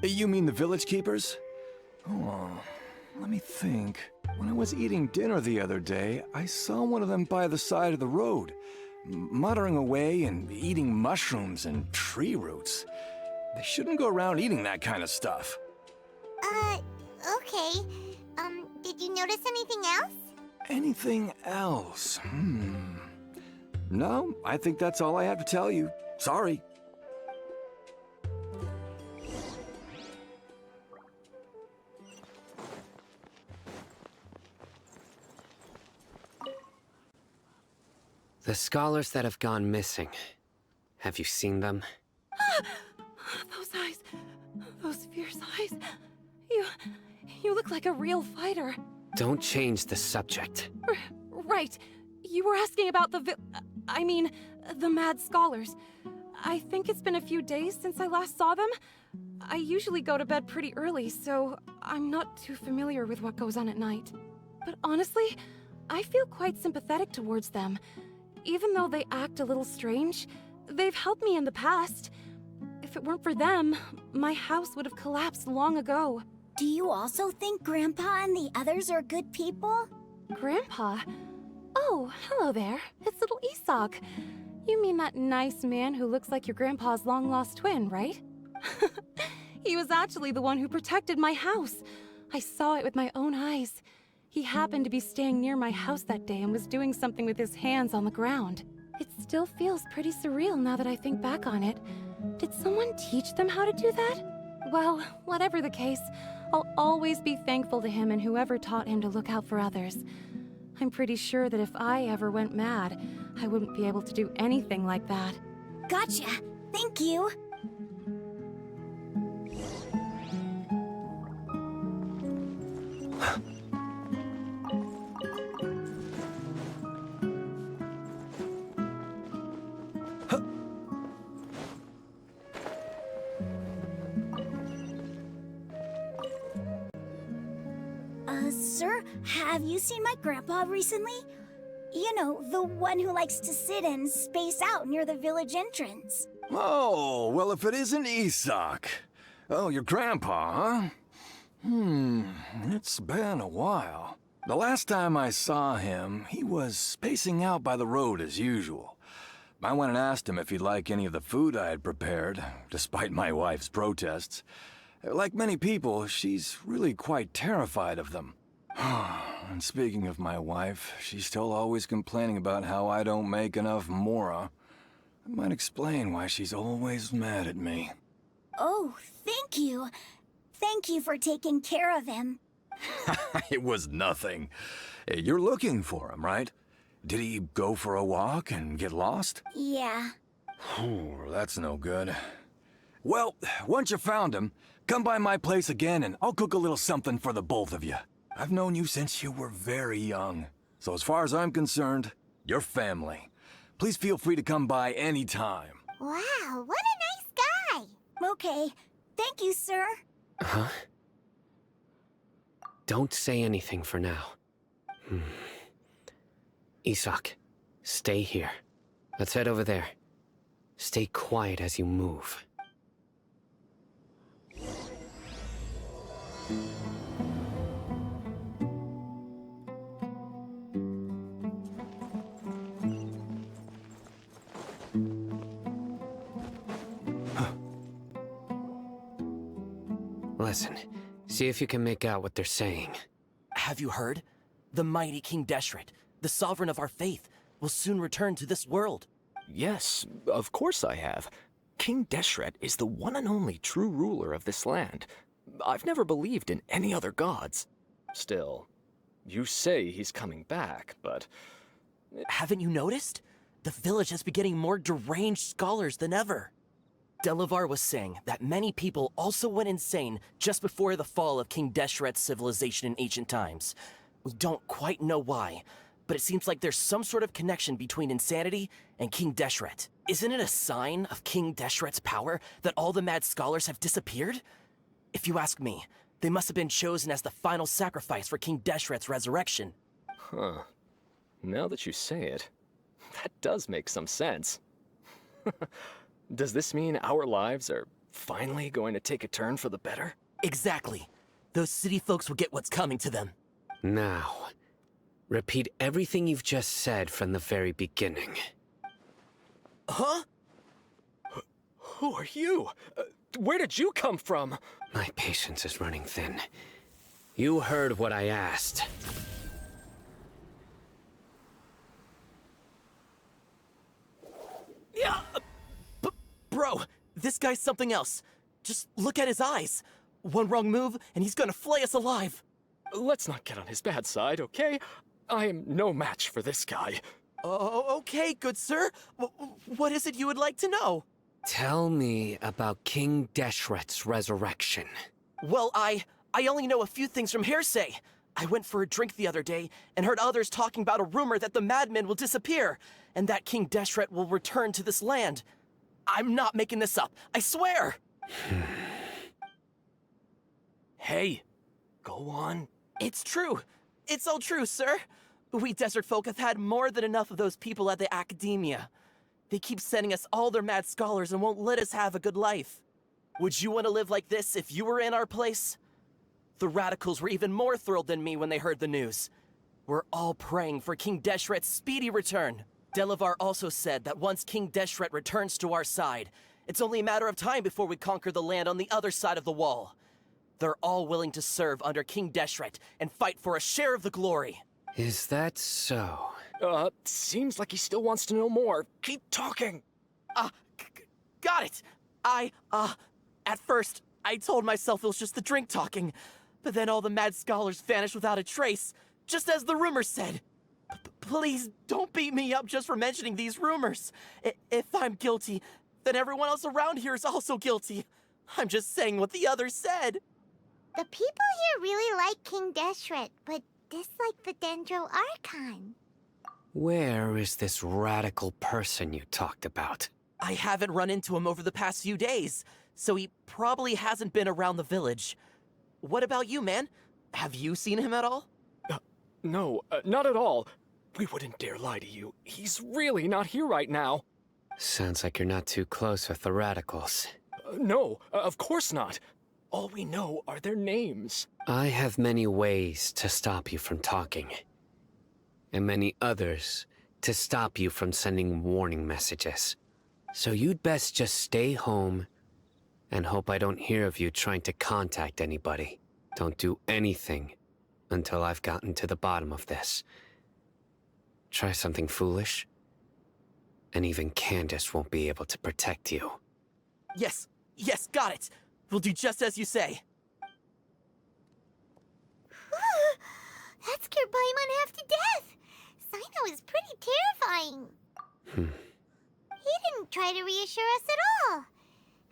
You mean the village keepers? Oh, let me think. When I was eating dinner the other day, I saw one of them by the side of the road, muttering away and eating mushrooms and tree roots. They shouldn't go around eating that kind of stuff. Okay. Did you notice anything else? Anything else? No, I think that's all I have to tell you. Sorry. The scholars that have gone missing. Have you seen them? Those eyes. Those fierce eyes. You look like a real fighter. Don't change the subject. Right. You were asking about the the mad scholars. I think it's been a few days since I last saw them. I usually go to bed pretty early, so I'm not too familiar with what goes on at night. But honestly, I feel quite sympathetic towards them. Even though they act a little strange, they've helped me in the past. If it weren't for them, my house would have collapsed long ago. Do you also think Grandpa and the others are good people? Grandpa? Oh, hello there. It's little Isak. You mean that nice man who looks like your grandpa's long-lost twin, right? He was actually the one who protected my house. I saw it with my own eyes. He happened to be staying near my house that day and was doing something with his hands on the ground. It still feels pretty surreal now that I think back on it. Did someone teach them how to do that? Well, whatever the case, I'll always be thankful to him and whoever taught him to look out for others. I'm pretty sure that if I ever went mad, I wouldn't be able to do anything like that. Gotcha. Thank you. Sir, have you seen my grandpa recently? You know, the one who likes to sit and space out near the village entrance. Oh, well, if it isn't Isak. Oh, your grandpa, huh? It's been a while. The last time I saw him, he was spacing out by the road as usual. I went and asked him if he'd like any of the food I had prepared, despite my wife's protests. Like many people, she's really quite terrified of them. And speaking of my wife, she's still always complaining about how I don't make enough mora. That might explain why she's always mad at me. Oh, thank you. Thank you for taking care of him. It was nothing. You're looking for him, right? Did he go for a walk and get lost? Yeah. That's no good. Well, once you found him, come by my place again and I'll cook a little something for the both of you. I've known you since you were very young. So as far as I'm concerned, you're family. Please feel free to come by anytime. Wow, what a nice guy. Okay. Thank you, sir. Huh? Don't say anything for now. Isak, stay here. Let's head over there. Stay quiet as you move. Listen, see if you can make out what they're saying. Have you heard? The mighty King Deshret, the sovereign of our faith, will soon return to this world. Yes, of course I have. King Deshret is the one and only true ruler of this land. I've never believed in any other gods. Still, you say he's coming back, but... Haven't you noticed? The village has been getting more deranged scholars than ever. Delavar was saying that many people also went insane just before the fall of King Deshret's civilization in ancient times. We don't quite know why, but it seems like there's some sort of connection between insanity and King Deshret. Isn't it a sign of King Deshret's power that all the mad scholars have disappeared? If you ask me, they must have been chosen as the final sacrifice for King Deshret's resurrection. Huh. Now that you say it, that does make some sense. Does this mean our lives are finally going to take a turn for the better? Exactly. Those city folks will get what's coming to them. Now, repeat everything you've just said from the very beginning. Huh? Who are you? Where did you come from? My patience is running thin. You heard what I asked. Yeah. Bro, this guy's something else. Just look at his eyes. One wrong move, and he's gonna flay us alive. Let's not get on his bad side, okay? I am no match for this guy. Oh, okay, good sir. What is it you would like to know? Tell me about King Deshret's resurrection. Well, I only know a few things from hearsay. I went for a drink the other day and heard others talking about a rumor that the madmen will disappear and that King Deshret will return to this land. I'm not making this up, I swear! Hey, go on. It's true. It's all true, sir. We desert folk have had more than enough of those people at the academia. They keep sending us all their mad scholars and won't let us have a good life. Would you want to live like this if you were in our place? The radicals were even more thrilled than me when they heard the news. We're all praying for King Deshret's speedy return. Delavar also said that once King Deshret returns to our side, it's only a matter of time before we conquer the land on the other side of the wall. They're all willing to serve under King Deshret and fight for a share of the glory. Is that so? Seems like he still wants to know more. Keep talking. Got it. At first, I told myself it was just the drink talking, but then all the mad scholars vanished without a trace, just as the rumors said. Please don't beat me up just for mentioning these rumors. If I'm guilty, then everyone else around here is also guilty. I'm just saying what the others said. The people here really like King Deshret, but dislike the Dendro Archon. Where is this radical person you talked about? I haven't run into him over the past few days, so he probably hasn't been around the village. What about you, man? Have you seen him at all? No, not at all. We wouldn't dare lie to you. He's really not here right now. Sounds like you're not too close with the radicals. No, of course not. All we know are their names. I have many ways to stop you from talking. And many others to stop you from sending warning messages. So you'd best just stay home and hope I don't hear of you trying to contact anybody. Don't do anything until I've gotten to the bottom of this. Try something foolish, and even Candace won't be able to protect you. Yes, got it. We'll do just as you say. That scared Paimon half to death. Sino is pretty terrifying. He didn't try to reassure us at all.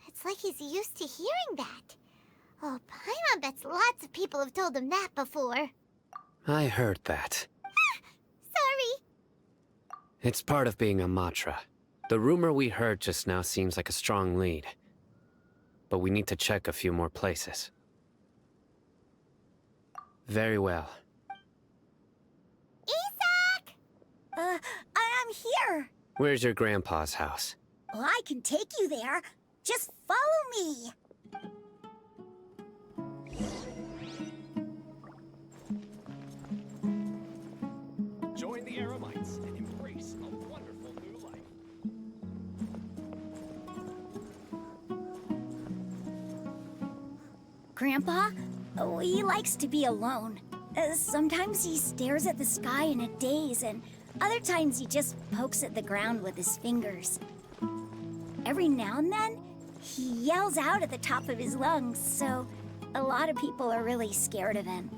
It's like he's used to hearing that. Oh, Paimon bets lots of people have told him that before. I heard that. Sorry. It's part of being a Matra. The rumor we heard just now seems like a strong lead. But we need to check a few more places. Very well. Isak! I'm here. Where's your grandpa's house? Well, I can take you there. Just follow me. Join the Eremites and embrace a wonderful new life. Grandpa, he likes to be alone. Sometimes he stares at the sky in a daze, and other times he just pokes at the ground with his fingers. Every now and then, he yells out at the top of his lungs, so a lot of people are really scared of him.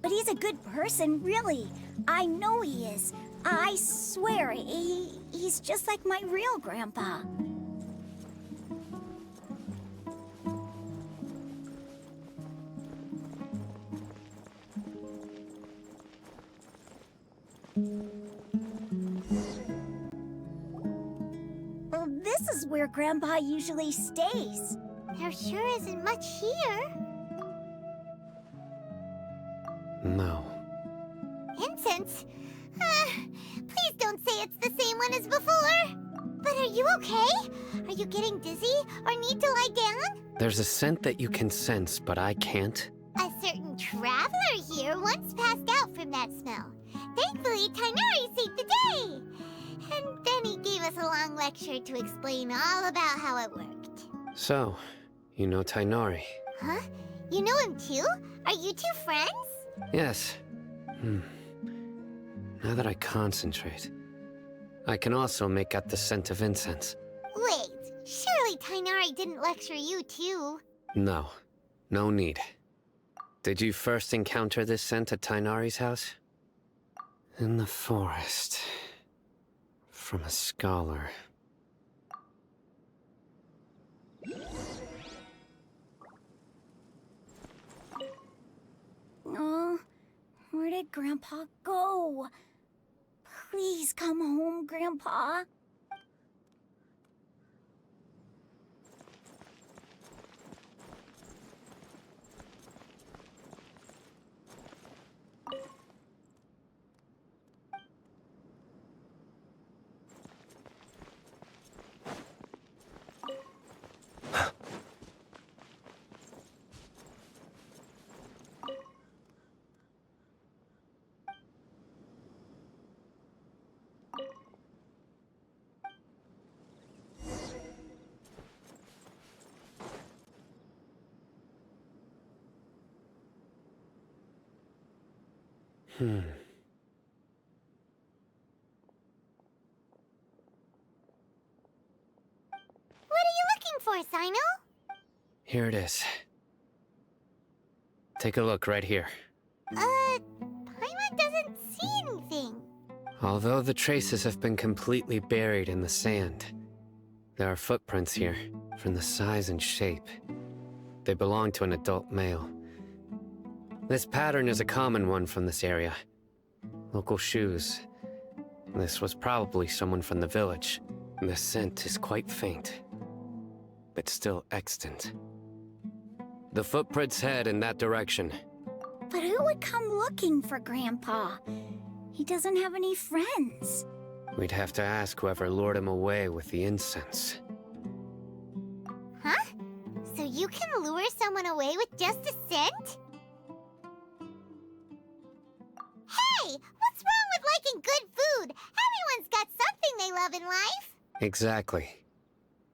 But he's a good person, really. I know he is. I swear, he's just like my real grandpa. Well, this is where Grandpa usually stays. There sure isn't much here. No. Incense? Please don't say it's the same one as before. But are you okay? Are you getting dizzy or need to lie down? There's a scent that you can sense, but I can't. A certain traveler here once passed out from that smell. Thankfully, Tainari saved the day. And then he gave us a long lecture to explain all about how it worked. So, you know Tainari? Huh? You know him too? Are you two friends? Yes. Now that I concentrate, I can also make out the scent of incense. Wait, surely Tainari didn't lecture you too. No. No need. Did you first encounter this scent at Tainari's house? In the forest. From a scholar. Oh, where did Grandpa go? Please come home, Grandpa. What are you looking for, Sino? Here it is. Take a look right here. Paimon doesn't see anything. Although the traces have been completely buried in the sand, there are footprints here, from the size and shape. They belong to an adult male. This pattern is a common one from this area. Local shoes. This was probably someone from the village. The scent is quite faint, but still extant. The footprints head in that direction. But who would come looking for Grandpa? He doesn't have any friends. We'd have to ask whoever lured him away with the incense. Huh? So you can lure someone away with just a scent? Hey! What's wrong with liking good food? Everyone's got something they love in life. Exactly.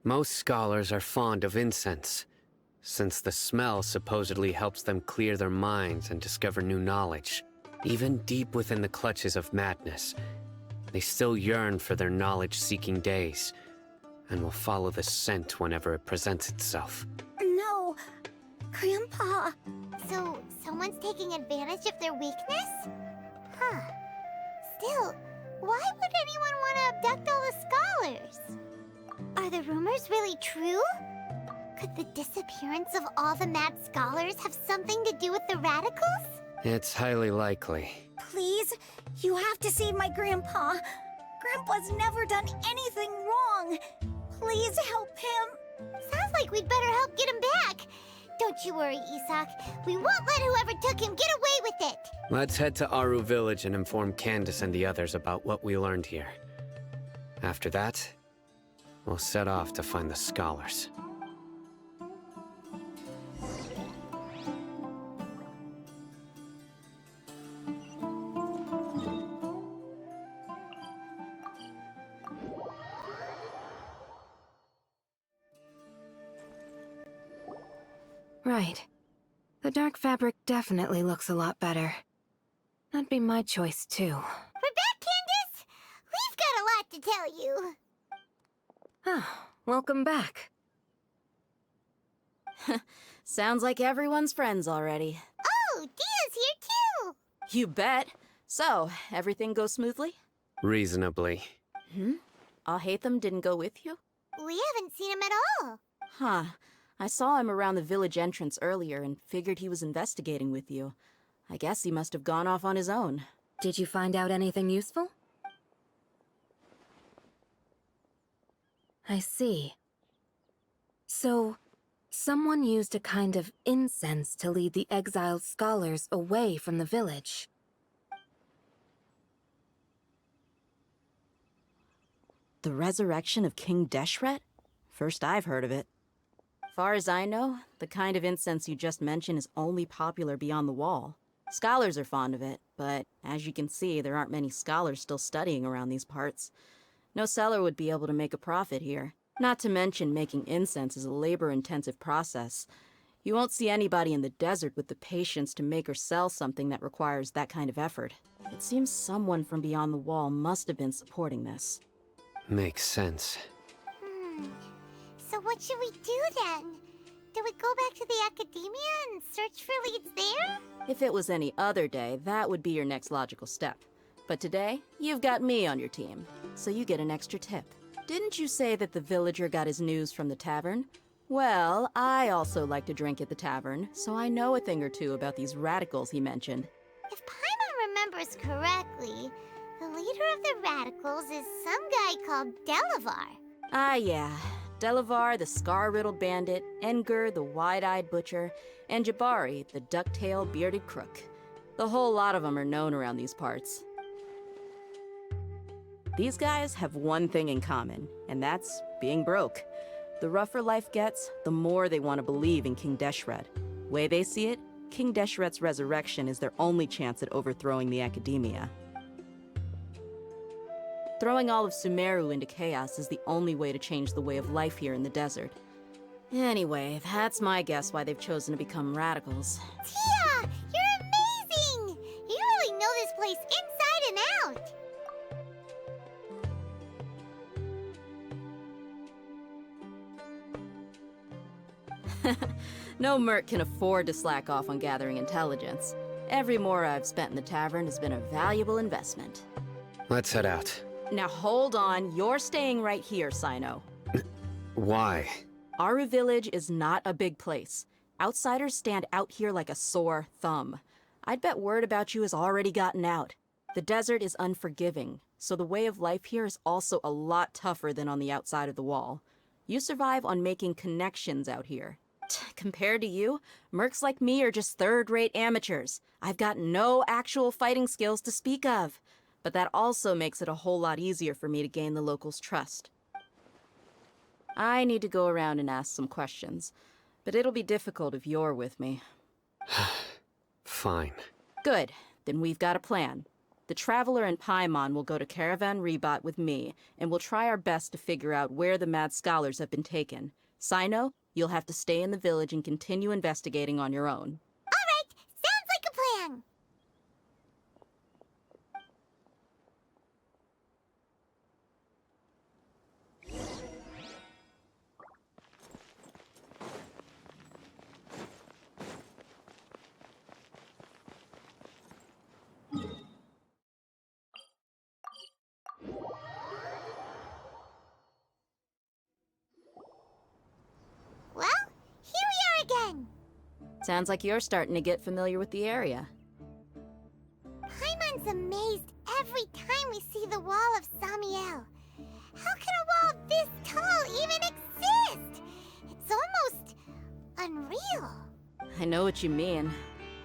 Most scholars are fond of incense, since the smell supposedly helps them clear their minds and discover new knowledge. Even deep within the clutches of madness, they still yearn for their knowledge-seeking days, and will follow the scent whenever it presents itself. No, Grandpa. So, someone's taking advantage of their weakness? Huh. Still, why would anyone want to abduct all the scholars? Are the rumors really true? Could the disappearance of all the mad scholars have something to do with the radicals? It's highly likely. Please, you have to save my Grandpa. Grandpa's never done anything wrong. Please help him. Sounds like we'd better help get him back. Don't you worry, Isak. We won't let whoever took him get away with it. Let's head to Aru Village and inform Candace and the others about what we learned here. After that, we'll set off to find the scholars. Right. The dark fabric definitely looks a lot better. That'd be my choice, too. We're back, Candace! We've got a lot to tell you. Ah, welcome back. Sounds like everyone's friends already. Oh, Dia's here too! You bet. So, everything goes smoothly? Reasonably. Alhaitham didn't go with you? We haven't seen him at all. Huh. I saw him around the village entrance earlier and figured he was investigating with you. I guess he must have gone off on his own. Did you find out anything useful? I see. So, someone used a kind of incense to lead the exiled scholars away from the village. The resurrection of King Deshret? First I've heard of it. Far as I know, the kind of incense you just mentioned is only popular beyond the wall. Scholars are fond of it, but as you can see, there aren't many scholars still studying around these parts. No seller would be able to make a profit here. Not to mention making incense is a labor-intensive process. You won't see anybody in the desert with the patience to make or sell something that requires that kind of effort. It seems someone from beyond the wall must have been supporting this. Makes sense. So what should we do then? Do we go back to the academia and search for leads there? If it was any other day, that would be your next logical step. But today, you've got me on your team, so you get an extra tip. Didn't you say that the villager got his news from the tavern? Well, I also like to drink at the tavern, so I know a thing or two about these radicals he mentioned. If Paimon remembers correctly, the leader of the radicals is some guy called Delavar. Ah, yeah. Delavar, the scar-riddled bandit, Engur, the wide-eyed butcher, and Jabari, the duck-tailed bearded crook. The whole lot of them are known around these parts. These guys have one thing in common, and that's being broke. The rougher life gets, the more they want to believe in King Deshret. Way they see it, King Deshret's resurrection is their only chance at overthrowing the academia. Throwing all of Sumeru into chaos is the only way to change the way of life here in the desert. Anyway, that's my guess why they've chosen to become radicals. Tia! You're amazing! You really know this place inside and out! No merc can afford to slack off on gathering intelligence. Every mora I've spent in the tavern has been a valuable investment. Let's head out. Now hold on, you're staying right here, Sino. Why? Aru Village is not a big place. Outsiders stand out here like a sore thumb. I'd bet word about you has already gotten out. The desert is unforgiving, so the way of life here is also a lot tougher than on the outside of the wall. You survive on making connections out here. Compared to you, mercs like me are just third-rate amateurs. I've got no actual fighting skills to speak of. But that also makes it a whole lot easier for me to gain the locals' trust. I need to go around and ask some questions, but it'll be difficult if you're with me. Fine. Good, then we've got a plan. The Traveler and Paimon will go to Caravan Rebot with me, and we'll try our best to figure out where the mad scholars have been taken. Sino, you'll have to stay in the village and continue investigating on your own. All right, sounds like a plan! Well, here we are again! Sounds like you're starting to get familiar with the area. Paimon's amazed every time we see the wall of Samiel. How can a wall this tall even exist? It's almost unreal. I know what you mean.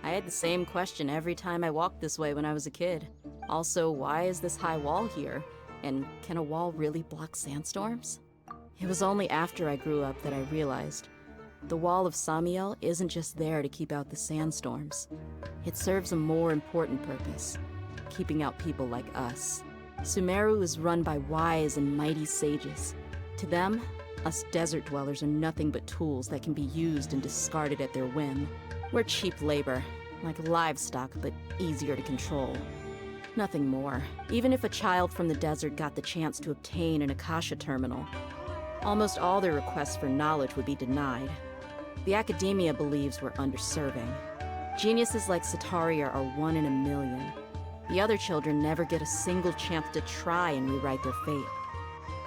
I had the same question every time I walked this way when I was a kid. Also, why is this high wall here? And can a wall really block sandstorms? It was only after I grew up that I realized the wall of Samiel isn't just there to keep out the sandstorms. It serves a more important purpose, keeping out people like us. Sumeru is run by wise and mighty sages. To them, us desert dwellers are nothing but tools that can be used and discarded at their whim. We're cheap labor, like livestock, but easier to control. Nothing more. Even if a child from the desert got the chance to obtain an Akasha terminal, almost all their requests for knowledge would be denied. The academia believes we're underserving. Geniuses like Sataria are 1 in a million. The other children never get a single chance to try and rewrite their fate.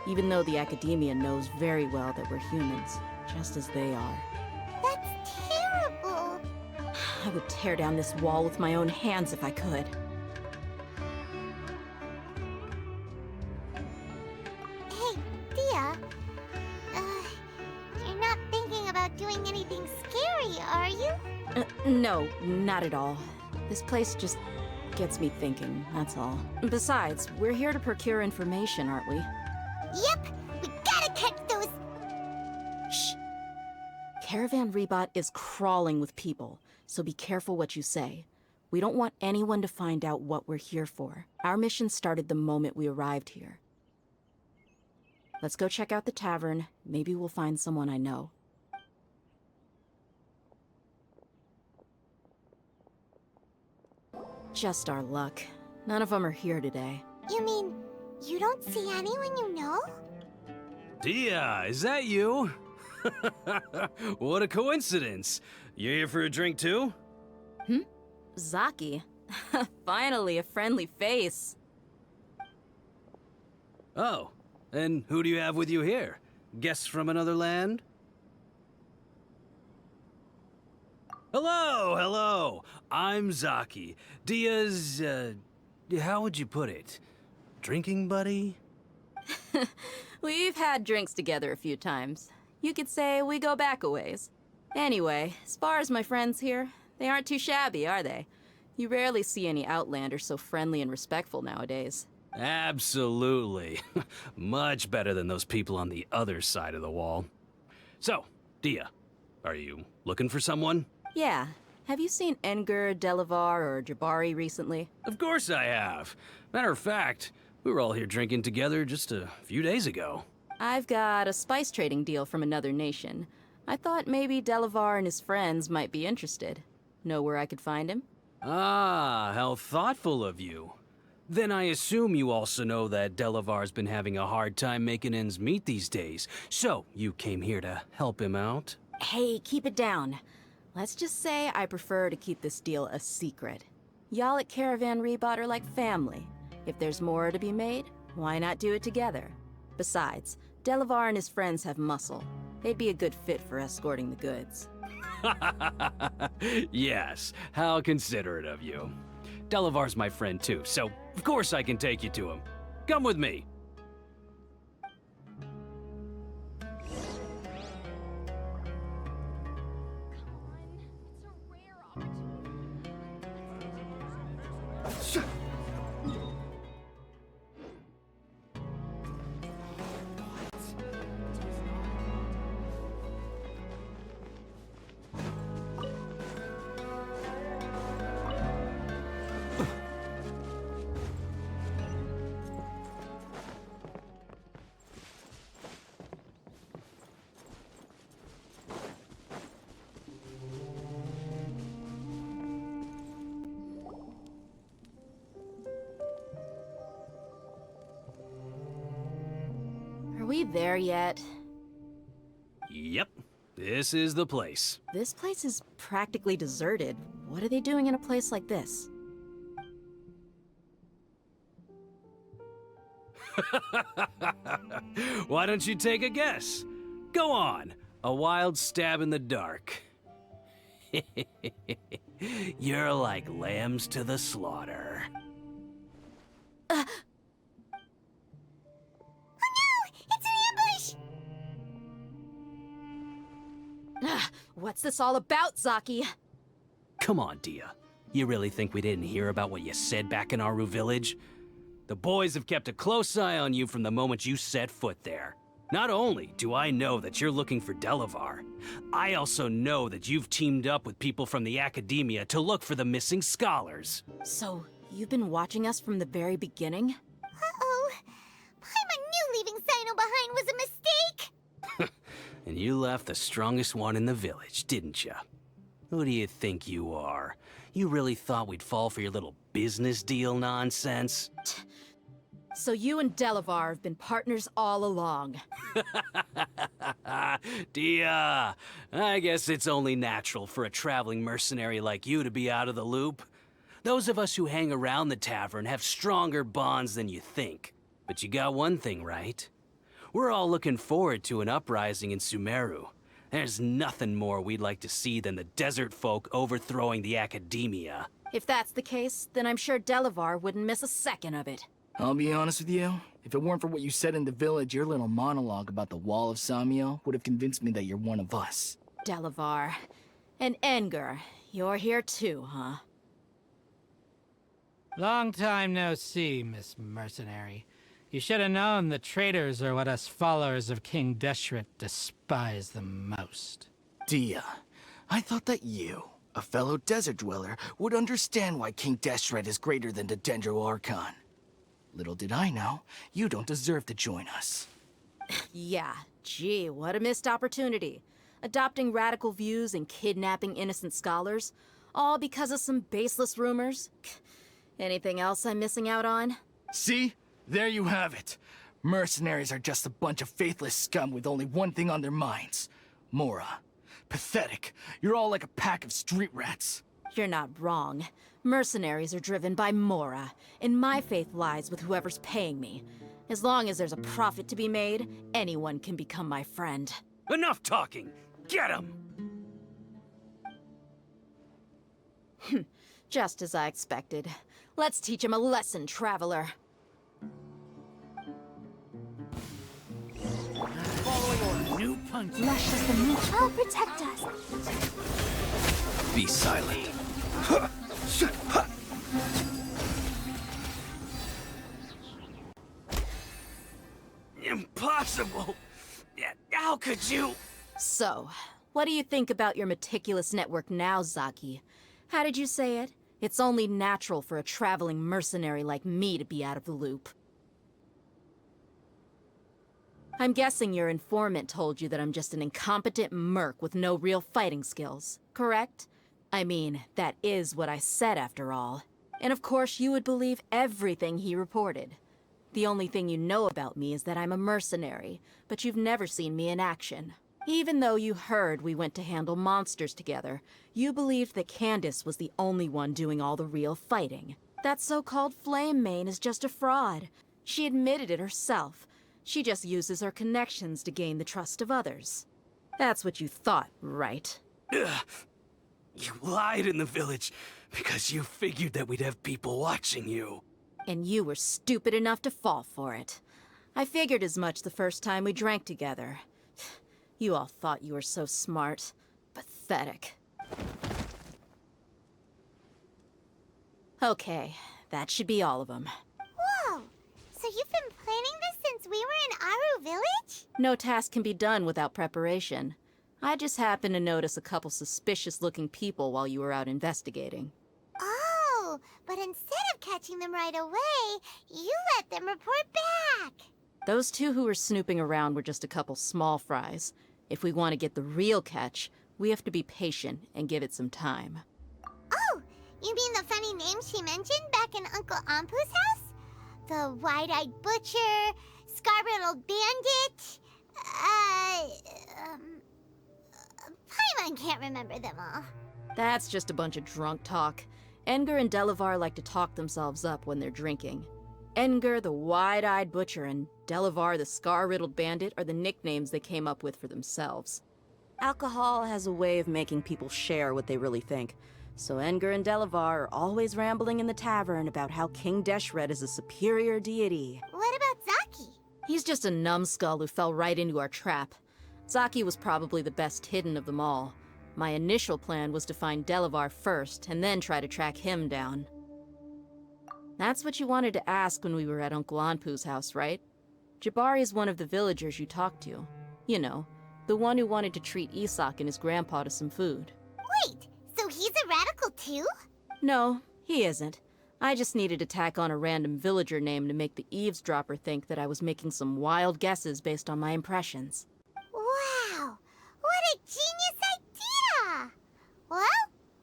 Even though the academia knows very well that we're humans, just as they are. That's terrible. I would tear down this wall with my own hands if I could. Hey, Thea. You're not thinking about doing anything scary, are you? No, not at all. This place just gets me thinking, that's all. Besides, we're here to procure information, aren't we? Yep, we gotta catch those. Shh. Caravan Rebot is crawling with people, so be careful what you say. We don't want anyone to find out what we're here for. Our mission started the moment we arrived here. Let's go check out the tavern. Maybe we'll find someone I know. Just our luck. None of them are here today. You mean, you don't see anyone you know? Dia, is that you? What a coincidence. You here for a drink too? Zaki. Finally, a friendly face. Oh, and who do you have with you here? Guests from another land? Hello, hello. I'm Zaki. Dia's, how would you put it? Drinking buddy? We've had drinks together a few times. You could say we go back a ways. Anyway, as far as my friends here, they aren't too shabby, are they? You rarely see any Outlanders so friendly and respectful nowadays. Absolutely. Much better than those people on the other side of the wall. So, Dia, are you looking for someone? Yeah. Have you seen Enger, Delavar, or Jabari recently? Of course I have. Matter of fact, we were all here drinking together just a few days ago. I've got a spice trading deal from another nation. I thought maybe Delavar and his friends might be interested. Know where I could find him? Ah, how thoughtful of you. Then I assume you also know that Delavar's been having a hard time making ends meet these days, so you came here to help him out? Hey, keep it down. Let's just say I prefer to keep this deal a secret. Y'all at Caravan Rebot are like family. If there's more to be made, why not do it together? Besides, Delavar and his friends have muscle. They'd be a good fit for escorting the goods. Yes, how considerate of you. Delavar's my friend too, so of course I can take you to him. Come with me. Are we there yet? Yep, this is the place. This place is practically deserted. What are they doing in a place like this? Why don't you take a guess? Go on, a wild stab in the dark. You're like lambs to the slaughter. Oh no! It's an ambush! What's this all about, Zaki? Come on, Dia. You really think we didn't hear about what you said back in Aru village? The boys have kept a close eye on you from the moment you set foot there. Not only do I know that you're looking for Delavar, I also know that you've teamed up with people from the academia to look for the missing scholars. So, you've been watching us from the very beginning? Uh-oh. Paimon knew leaving Sino behind was a mistake! And you left the strongest one in the village, didn't you? Who do you think you are? You really thought we'd fall for your little business deal nonsense? So you and Delavar have been partners all along. Dia, I guess it's only natural for a traveling mercenary like you to be out of the loop. Those of us who hang around the tavern have stronger bonds than you think. But you got one thing right. We're all looking forward to an uprising in Sumeru. There's nothing more we'd like to see than the desert folk overthrowing the academia. If that's the case, then I'm sure Delavar wouldn't miss a second of it. I'll be honest with you. If it weren't for what you said in the village, your little monologue about the Wall of Samiel would have convinced me that you're one of us. Delavar. And Enger, you're here too, huh? Long time no see, Miss Mercenary. You should have known the traitors are what us followers of King Deshret despise the most. Dia, I thought that you, a fellow desert dweller, would understand why King Deshret is greater than the Dendro Archon. Little did I know, you don't deserve to join us. Yeah, gee, what a missed opportunity. Adopting radical views and kidnapping innocent scholars, all because of some baseless rumors. Anything else I'm missing out on? See? There you have it. Mercenaries are just a bunch of faithless scum with only one thing on their minds. Mora. Pathetic. You're all like a pack of street rats. You're not wrong. Mercenaries are driven by Mora, and my faith lies with whoever's paying me. As long as there's a profit to be made, anyone can become my friend. Enough talking! Get him! Just as I expected. Let's teach him a lesson, traveler. New punch. Lush is the meat. I'll protect us. Be silent. Impossible! How could you? So, what do you think about your meticulous network now, Zaki? How did you say it? It's only natural for a traveling mercenary like me to be out of the loop. I'm guessing your informant told you that I'm just an incompetent merc with no real fighting skills, correct? I mean, that is what I said after all. And of course you would believe everything he reported. The only thing you know about me is that I'm a mercenary, but you've never seen me in action. Even though you heard we went to handle monsters together, you believed that Candace was the only one doing all the real fighting. That so-called Flame Mane is just a fraud. She admitted it herself. She just uses her connections to gain the trust of others. That's what you thought, right? Ugh. You lied in the village because you figured that we'd have people watching you. And you were stupid enough to fall for it. I figured as much the first time we drank together. You all thought you were so smart. Pathetic. Okay, that should be all of them. Whoa! So you've been planning this since we were in Aru Village? No task can be done without preparation. I just happened to notice a couple suspicious-looking people while you were out investigating. Oh, but instead of catching them right away, you let them report back. Those two who were snooping around were just a couple small fries. If we want to get the real catch, we have to be patient and give it some time. Oh, you mean the funny name she mentioned back in Uncle Ampu's house? The wide-eyed butcher, scar-riddled bandit, Paimon can't remember them all. That's just a bunch of drunk talk. Engar and Delavar like to talk themselves up when they're drinking. Engar, the wide-eyed butcher, and Delavar, the scar-riddled bandit, are the nicknames they came up with for themselves. Alcohol has a way of making people share what they really think. So Engar and Delavar are always rambling in the tavern about how King Deshret is a superior deity. What about Zaki? He's just a numbskull who fell right into our trap. Zaki was probably the best hidden of them all. My initial plan was to find Delavar first, and then try to track him down. That's what you wanted to ask when we were at Uncle Anpu's house, right? Jabari is one of the villagers you talked to. You know, the one who wanted to treat Isak and his grandpa to some food. Wait, so he's a radical too? No, he isn't. I just needed to tack on a random villager name to make the eavesdropper think that I was making some wild guesses based on my impressions. Wow, what a genius idea! Well,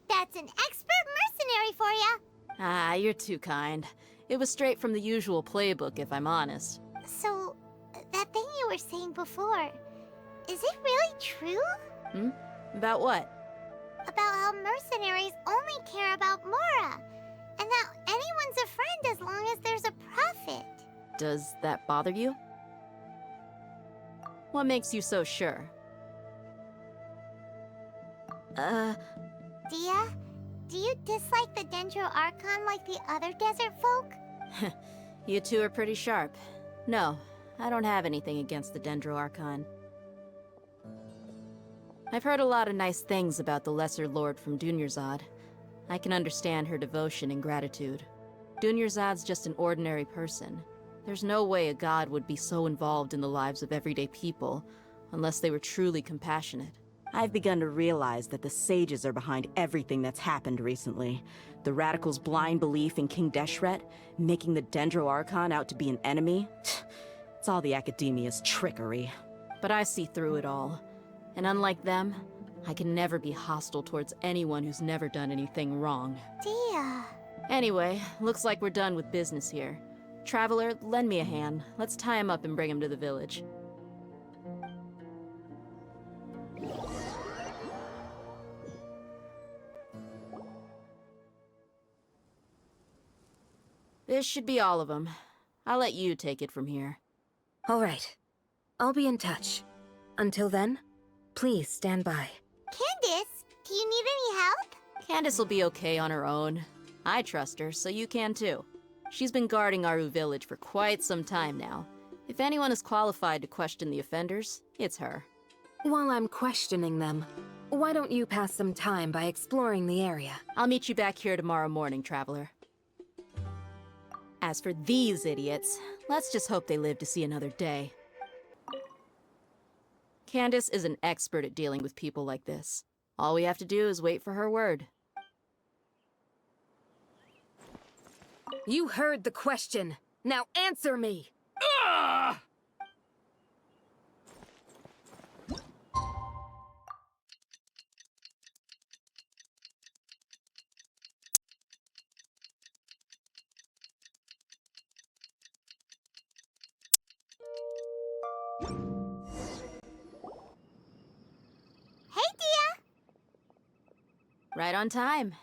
that's an expert mercenary for you. Ah, you're too kind. It was straight from the usual playbook, if I'm honest. So, that thing you were saying before, is it really true? About what? About how mercenaries only care about Mora, and that anyone's a friend as long as there's a profit. Does that bother you? What makes you so sure? Dia, do you dislike the Dendro Archon like the other desert folk? You two are pretty sharp. No, I don't have anything against the Dendro Archon. I've heard a lot of nice things about the Lesser Lord from Dunyarzad. I can understand her devotion and gratitude. Dunyarzad's just an ordinary person. There's no way a god would be so involved in the lives of everyday people, unless they were truly compassionate. I've begun to realize that the sages are behind everything that's happened recently. The radicals' blind belief in King Deshret, making the Dendro Archon out to be an enemy. It's all the academia's trickery. But I see through it all. And unlike them, I can never be hostile towards anyone who's never done anything wrong. Dia. Anyway, looks like we're done with business here. Traveler, lend me a hand. Let's tie him up and bring him to the village. This should be all of them. I'll let you take it from here. All right. I'll be in touch. Until then, please stand by. Candace, do you need any help? Candace will be okay on her own. I trust her, so you can too. She's been guarding Aru village for quite some time now. If anyone is qualified to question the offenders, it's her. While I'm questioning them, why don't you pass some time by exploring the area? I'll meet you back here tomorrow morning, Traveler. As for these idiots, let's just hope they live to see another day. Candace is an expert at dealing with people like this. All we have to do is wait for her word. You heard the question. Now answer me! Hey, Dia. Right on time.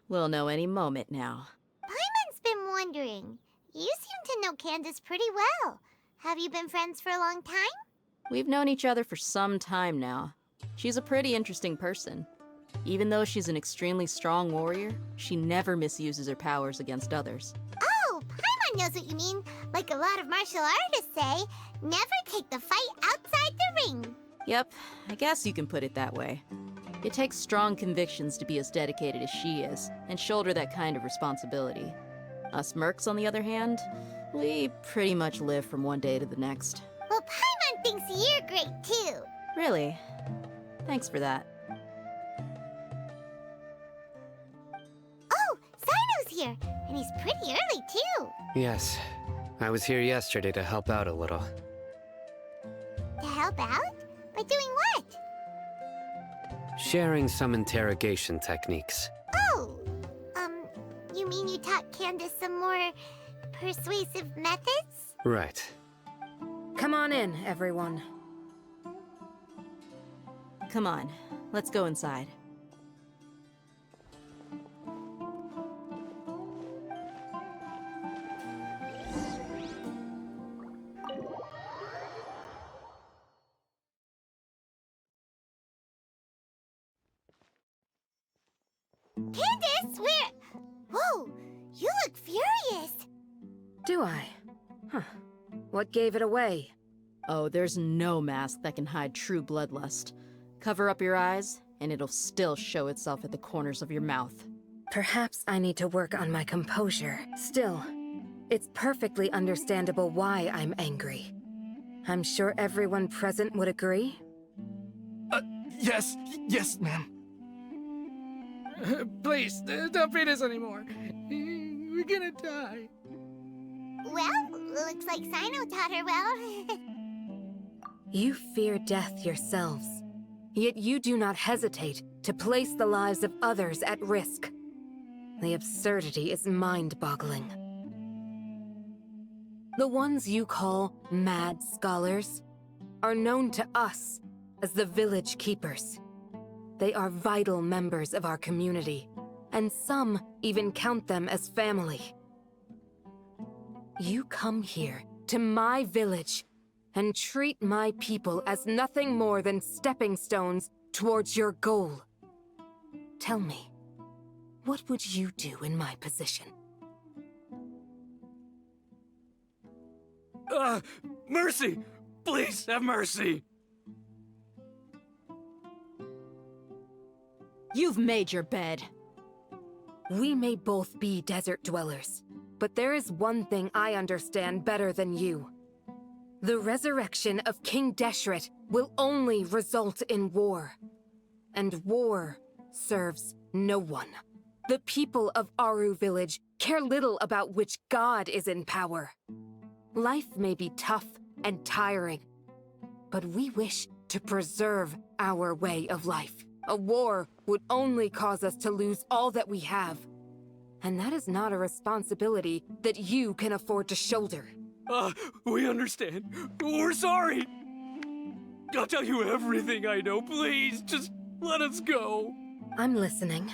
We'll know any moment now. Paimon's been wondering. You seem to know Candace pretty well. Have you been friends for a long time? We've known each other for some time now. She's a pretty interesting person. Even though she's an extremely strong warrior, she never misuses her powers against others. Oh, Paimon knows what you mean. Like a lot of martial artists say, never take the fight outside the ring. Yep, I guess you can put it that way. It takes strong convictions to be as dedicated as she is, and shoulder that kind of responsibility. Us mercs, on the other hand, we pretty much live from one day to the next. Well, Paimon thinks you're great too. Really? Thanks for that. Oh, Sino's here, and he's pretty early too. Yes, I was here yesterday to help out a little. To help out? By doing what? Sharing some interrogation techniques. Oh, you mean you taught Candace some more persuasive methods? Right. Come on in, everyone. Come on, let's go inside. Candace, where? Whoa, you look furious. Do I? Huh. What gave it away? Oh, there's no mask that can hide true bloodlust. Cover up your eyes, and it'll still show itself at the corners of your mouth. Perhaps I need to work on my composure. Still, it's perfectly understandable why I'm angry. I'm sure everyone present would agree. Yes, ma'am. Please, don't beat us anymore. We're gonna die. Well, looks like Sino taught her well. You fear death yourselves, yet you do not hesitate to place the lives of others at risk. The absurdity is mind-boggling. The ones you call mad scholars are known to us as the village keepers. They are vital members of our community, and some even count them as family. You come here to my village and treat my people as nothing more than stepping stones towards your goal. Tell me, what would you do in my position? Mercy! Please have mercy! You've made your bed. We may both be desert dwellers, but there is one thing I understand better than you. The resurrection of King Deshret will only result in war. And war serves no one. The people of Aru Village care little about which god is in power. Life may be tough and tiring, but we wish to preserve our way of life. A war would only cause us to lose all that we have. And that is not a responsibility that you can afford to shoulder. We understand. We're sorry. I'll tell you everything I know. Please, just let us go. I'm listening.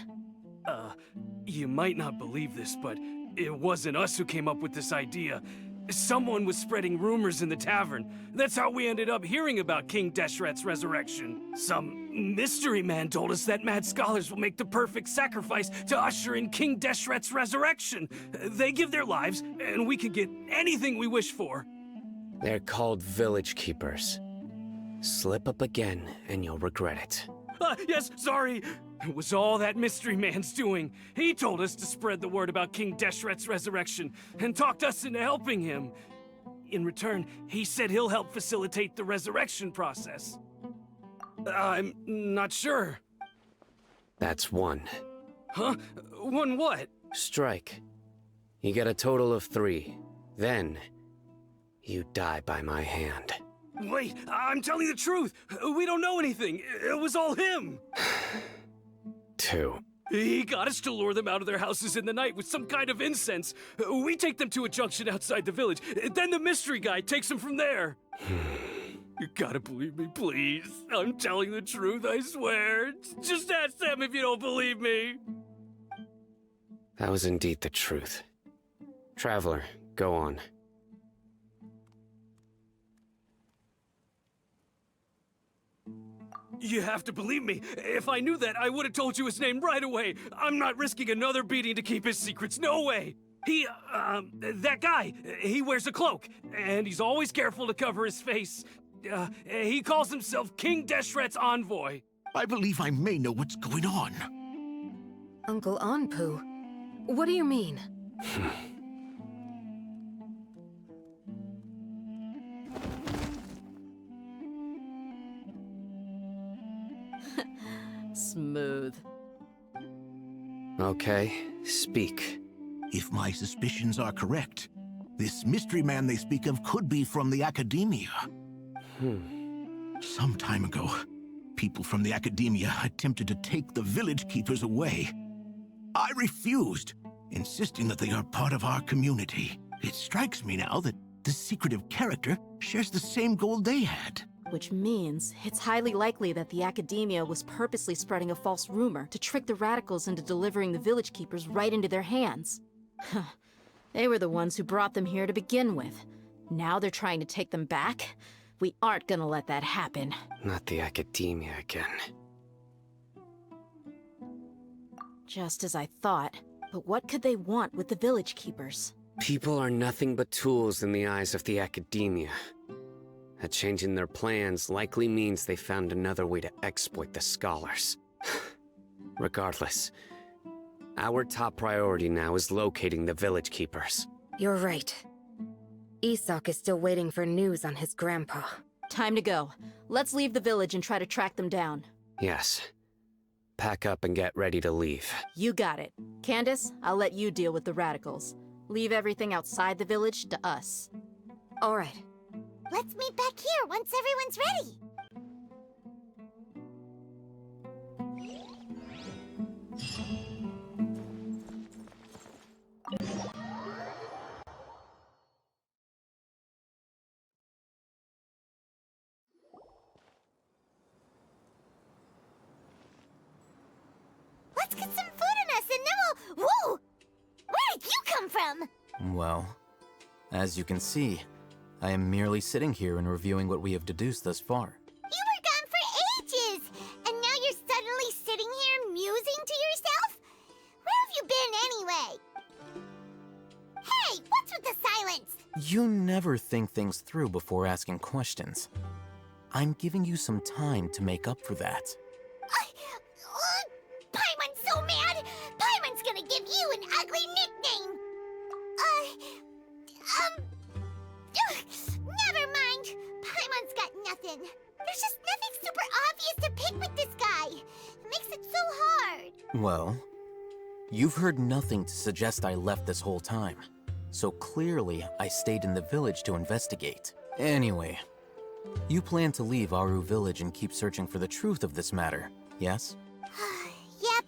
You might not believe this, but it wasn't us who came up with this idea. Someone was spreading rumors in the tavern. That's how we ended up hearing about King Deshret's resurrection. Some mystery man told us that mad scholars will make the perfect sacrifice to usher in King Deshret's resurrection. They give their lives, and we can get anything we wish for. They're called village keepers. Slip up again, and you'll regret it. Yes, sorry. It was all that mystery man's doing. He told us to spread the word about King Deshret's resurrection and talked us into helping him. In return, he said he'll help facilitate the resurrection process. I'm not sure. That's one. Huh? One what? Strike. You get a total of 3. Then, you die by my hand. Wait, I'm telling the truth. We don't know anything. It was all him. 2. He got us to lure them out of their houses in the night with some kind of incense. We take them to a junction outside the village. Then the mystery guy takes them from there. You gotta believe me, please. I'm telling the truth, I swear. Just ask them if you don't believe me. That was indeed the truth. Traveler, go on. You have to believe me. If I knew that, I would have told you his name right away. I'm not risking another beating to keep his secrets. No way. That guy, he wears a cloak, and he's always careful to cover his face. He calls himself King Deshret's envoy. I believe I may know what's going on. Uncle Anpu, what do you mean? Smooth. Okay, speak. If my suspicions are correct, this mystery man they speak of could be from the Academia. Some time ago, people from the Academia attempted to take the village keepers away. I refused, insisting that they are part of our community. It strikes me now that this secretive character shares the same goal they had. Which means it's highly likely that the Academia was purposely spreading a false rumor to trick the radicals into delivering the village keepers right into their hands. They were the ones who brought them here to begin with. Now they're trying to take them back? We aren't gonna let that happen. Not the Academia again. Just as I thought. But what could they want with the village keepers? People are nothing but tools in the eyes of the Academia. A change in their plans likely means they found another way to exploit the scholars. Regardless, our top priority now is locating the village keepers. You're right. Isak is still waiting for news on his grandpa. Time to go. Let's leave the village and try to track them down. Yes. Pack up and get ready to leave. You got it. Candace, I'll let you deal with the radicals. Leave everything outside the village to us. All right. Let's meet back here once everyone's ready. Let's get some food in us and then we'll... Whoa! Where did you come from? Well, as you can see, I am merely sitting here and reviewing what we have deduced thus far. You were gone for ages, and now you're suddenly sitting here musing to yourself? Where have you been anyway? Hey, what's with the silence? You never think things through before asking questions. I'm giving you some time to make up for that. Paimon's so mad! Paimon's gonna give you an ugly nickname! Never mind. Paimon's got nothing. There's just nothing super obvious to pick with this guy. It makes it so hard. Well, you've heard nothing to suggest I left this whole time. So clearly, I stayed in the village to investigate. Anyway, you plan to leave Aru Village and keep searching for the truth of this matter, yes? Yep.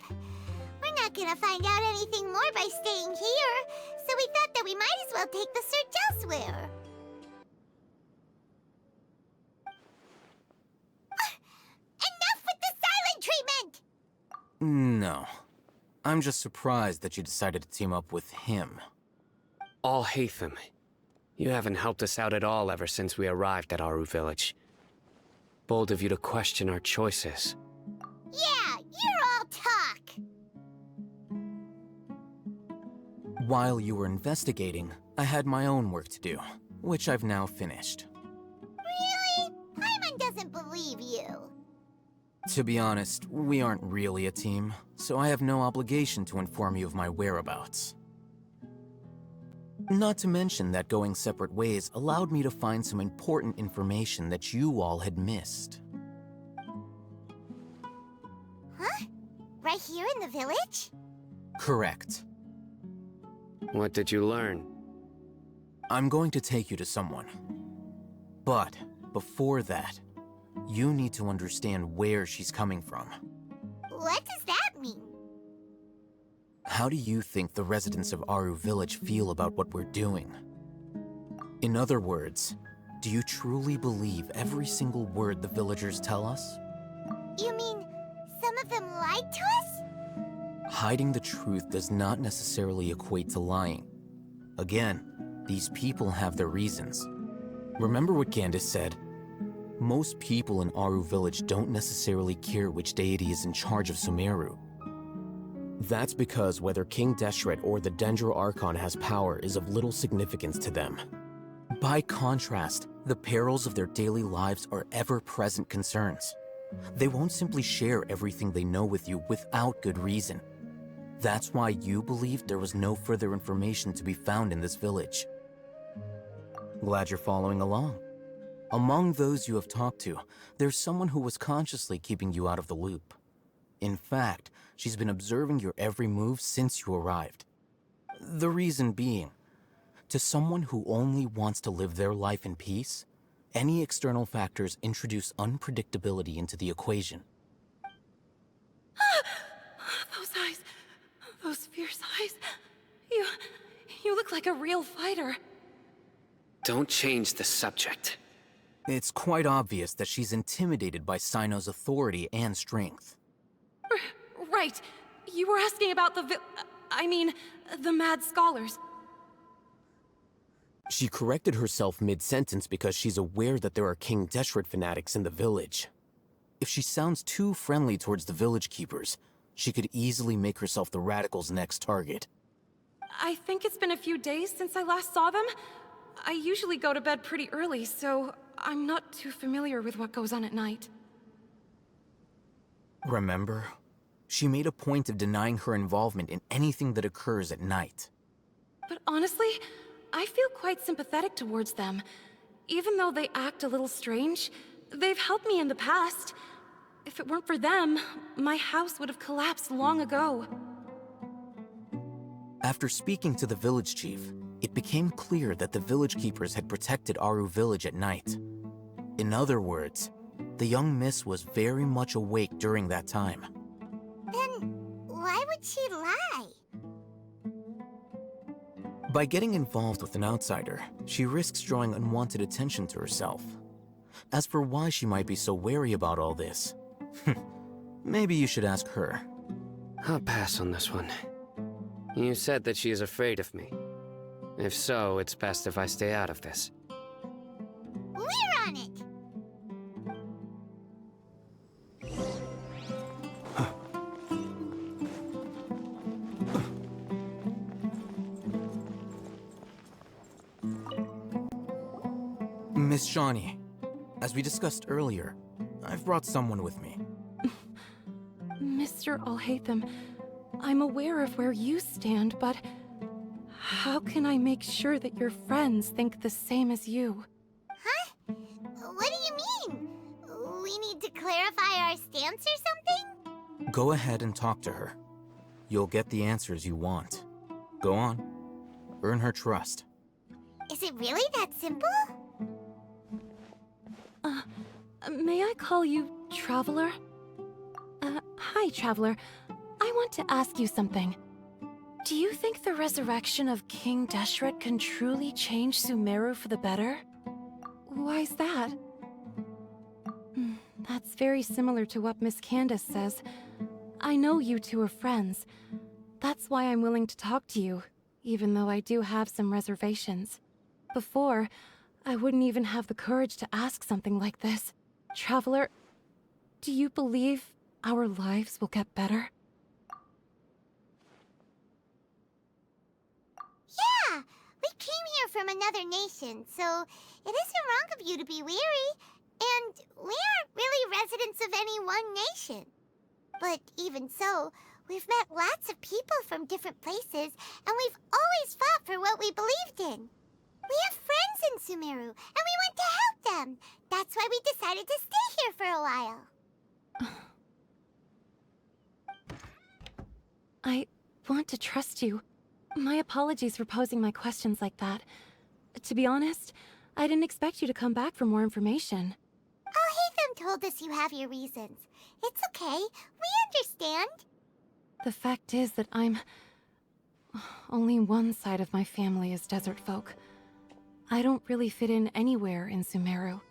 We're not gonna find out anything more by staying here, so we thought that we might as well take the search elsewhere. Enough with the silent treatment! No. I'm just surprised that you decided to team up with him. Alhaitham, you haven't helped us out at all ever since we arrived at Aru Village. Bold of you to question our choices. Yeah, you're all talk! While you were investigating, I had my own work to do, which I've now finished. Really? Paimon doesn't believe you. To be honest, we aren't really a team, so I have no obligation to inform you of my whereabouts. Not to mention that going separate ways allowed me to find some important information that you all had missed. Huh? Right here in the village? Correct. What did you learn? I'm going to take you to someone. But before that, you need to understand where she's coming from. What does that mean? How do you think the residents of Aru Village feel about what we're doing? In other words, do you truly believe every single word the villagers tell us? You mean some of them lied to us? Hiding the truth does not necessarily equate to lying. Again, these people have their reasons. Remember what Candace said? Most people in Aru Village don't necessarily care which deity is in charge of Sumeru. That's because whether King Deshret or the Dendro Archon has power is of little significance to them. By contrast, the perils of their daily lives are ever-present concerns. They won't simply share everything they know with you without good reason. That's why you believed there was no further information to be found in this village. Glad you're following along. Among those you have talked to, there's someone who was consciously keeping you out of the loop. In fact, she's been observing your every move since you arrived. The reason being, to someone who only wants to live their life in peace, any external factors introduce unpredictability into the equation. Those eyes, those fierce eyes. You look like a real fighter. Don't change the subject. It's quite obvious that she's intimidated by Sino's authority and strength. Right. You were asking about the the mad scholars. She corrected herself mid-sentence because she's aware that there are King Deshret fanatics in the village. If she sounds too friendly towards the village keepers, she could easily make herself the radicals' next target. I think it's been a few days since I last saw them. I usually go to bed pretty early, so I'm not too familiar with what goes on at night. Remember? She made a point of denying her involvement in anything that occurs at night. But honestly, I feel quite sympathetic towards them. Even though they act a little strange, they've helped me in the past. If it weren't for them, my house would have collapsed long ago. After speaking to the village chief, it became clear that the village keepers had protected Aru Village at night. In other words, the young miss was very much awake during that time. Then why would she lie? By getting involved with an outsider, she risks drawing unwanted attention to herself. As for why she might be so wary about all this, maybe you should ask her. I'll pass on this one. You said that she is afraid of me. If so, it's best if I stay out of this. We're on it! Miss Shawnee, as we discussed earlier, I've brought someone with me. Mr. Alhaitham, I'm aware of where you stand, but How can I make sure that your friends think the same as you? Huh? What do you mean? We need to clarify our stance or something? Go ahead and talk to her. You'll get the answers you want. Go on. Earn her trust. Is it really that simple? May I call you Traveler? Hi, Traveler. I want to ask you something. Do you think the resurrection of King Deshret can truly change Sumeru for the better? Why's that? That's very similar to what Miss Candace says. I know you two are friends. That's why I'm willing to talk to you, even though I do have some reservations. Before, I wouldn't even have the courage to ask something like this. Traveler, do you believe our lives will get better? Yeah! We came here from another nation, so it isn't wrong of you to be weary. And we aren't really residents of any one nation. But even so, we've met lots of people from different places, and we've always fought for what we believed in. We have friends in Sumeru, and we want to help them. That's why we decided to stay here for a while. I want to trust you. My apologies for posing my questions like that. To be honest, I didn't expect you to come back for more information. Oh, Hatham told us you have your reasons. It's okay. We understand. The fact is that only one side of my family is desert folk. I don't really fit in anywhere in Sumeru.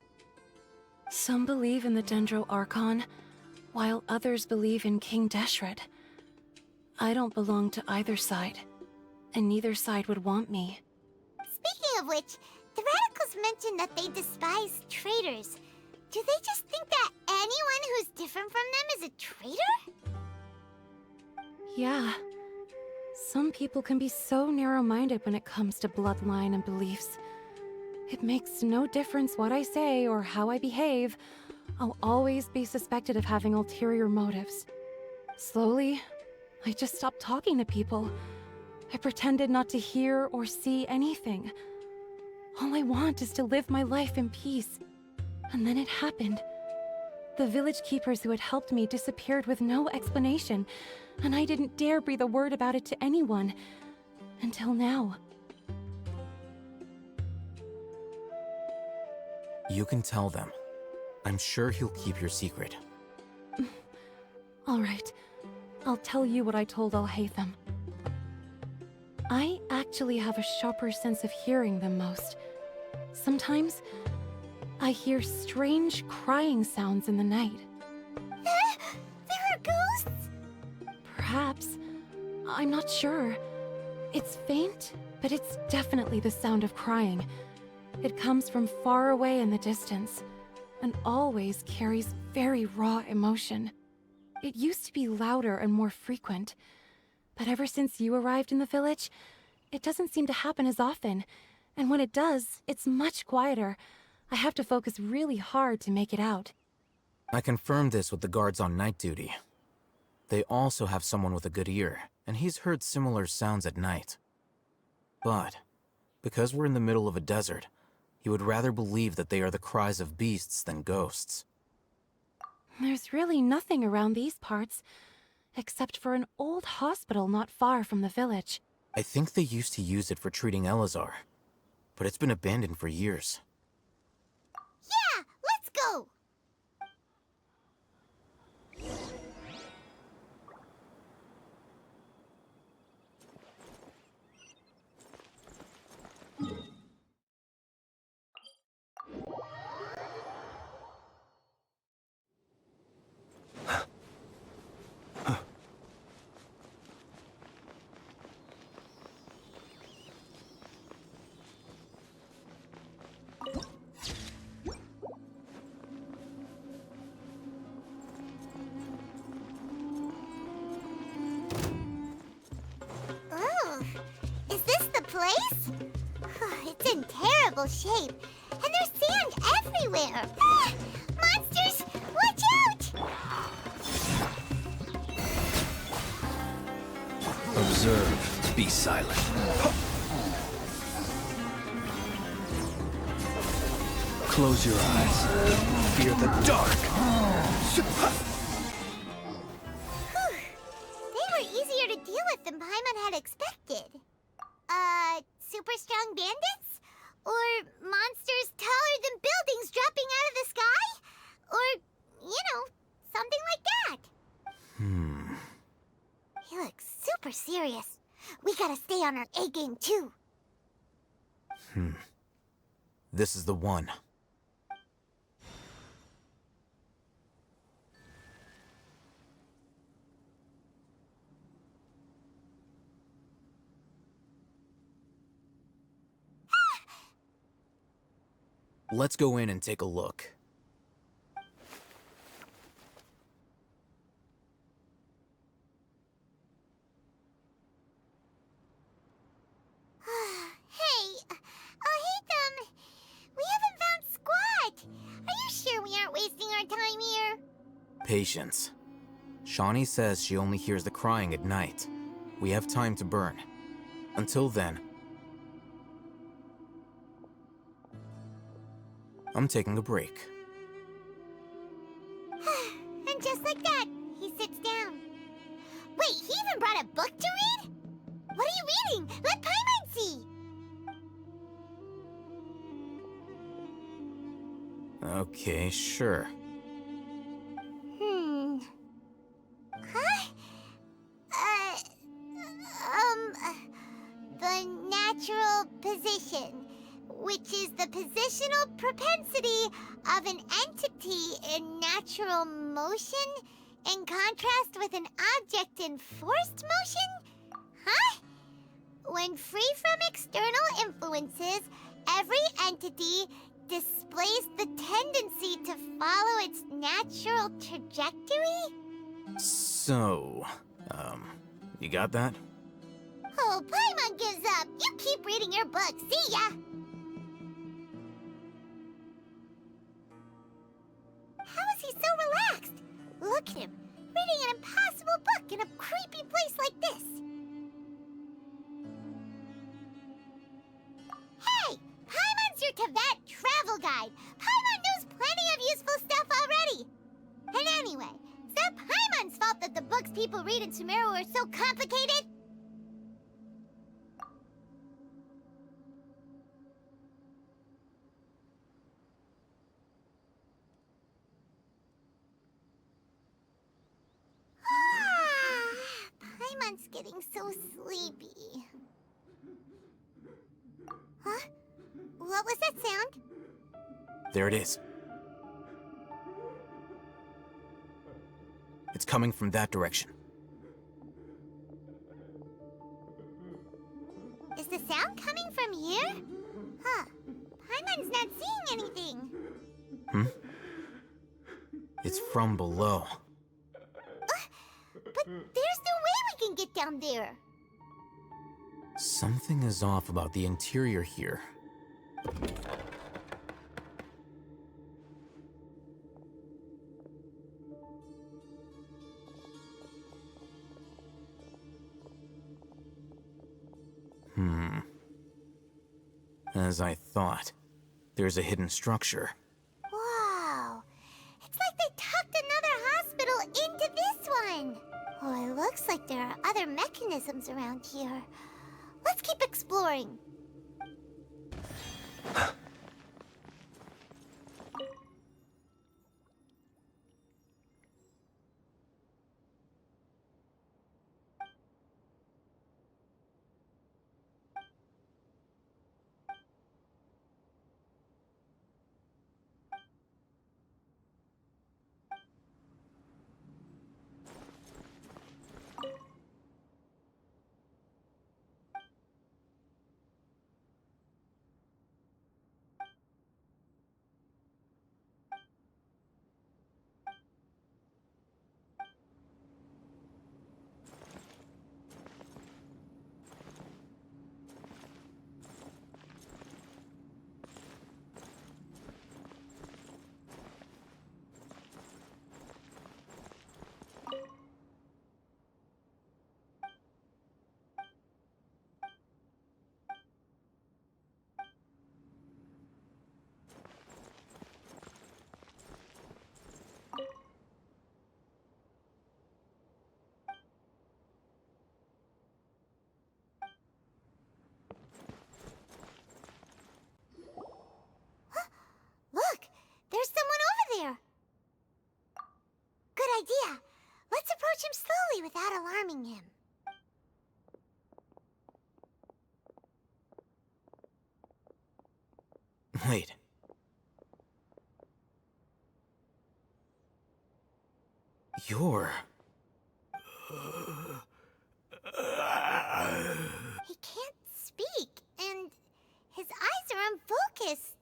Some believe in the Dendro Archon, while others believe in King Deshret. I don't belong to either side, and neither side would want me. Speaking of which, the Radicals mentioned that they despise traitors. Do they just think that anyone who's different from them is a traitor? Yeah. Some people can be so narrow-minded when it comes to bloodline and beliefs. It makes no difference what I say or how I behave. I'll always be suspected of having ulterior motives. Slowly, I just stopped talking to people. I pretended not to hear or see anything. All I want is to live my life in peace. And then it happened. The village keepers who had helped me disappeared with no explanation, and I didn't dare breathe a word about it to anyone. Until now. You can tell them. I'm sure he'll keep your secret. All right. I'll tell you what I told Al-Haytham. I actually have a sharper sense of hearing than most. Sometimes, I hear strange crying sounds in the night. There are ghosts? Perhaps. I'm not sure. It's faint, but it's definitely the sound of crying. It comes from far away in the distance, and always carries very raw emotion. It used to be louder and more frequent, but ever since you arrived in the village, it doesn't seem to happen as often, and when it does, it's much quieter. I have to focus really hard to make it out. I confirmed this with the guards on night duty. They also have someone with a good ear, and he's heard similar sounds at night. But, because we're in the middle of a desert, he would rather believe that they are the cries of beasts than ghosts. There's really nothing around these parts, except for an old hospital not far from the village. I think they used to use it for treating Elazar, but it's been abandoned for years. Yeah, let's go! Place? It's in terrible shape, and there's sand everywhere. Ah! Monsters, watch out! Observe, be silent. Close your eyes. Fear the dark. They were easier to deal with than Paimon had expected. Super strong bandits? Or monsters taller than buildings dropping out of the sky? Or, something like that. He looks super serious. We gotta stay on our A game too. This is the one. Let's go in and take a look. We haven't found squat. Are you sure we aren't wasting our time here? Patience. Shawnee says she only hears the crying at night. We have time to burn. Until then, I'm taking a break. And just like that, he sits down. Wait, he even brought a book to read? What are you reading? Let Paimon see! Okay, sure. Huh? The natural position, which is the positional propensity of an entity in natural motion, in contrast with an object in forced motion? Huh? When free from external influences, every entity displays the tendency to follow its natural trajectory? So, you got that? Oh, Paimon gives up. You keep reading your book. See ya! How is he so relaxed? Look at him, reading an impossible book in a creepy place like this. Hey! Paimon's your Tibet travel guide. Paimon knows plenty of useful stuff already. And anyway, is that Paimon's fault that the books people read in Sumeru are so complicated? Paimon's getting so sleepy. Huh? What was that sound? There it is. It's coming from that direction. Is the sound coming from here? Huh. Paimon's not seeing anything. It's from below. But there's no way we can get down there. Something is off about the interior here. As I thought, there's a hidden structure. Wow. It's like they tucked another hospital into this one. Oh, it looks like there are other mechanisms around here. Let's keep exploring. without alarming him. Wait. You're... He can't speak, and his eyes are unfocused.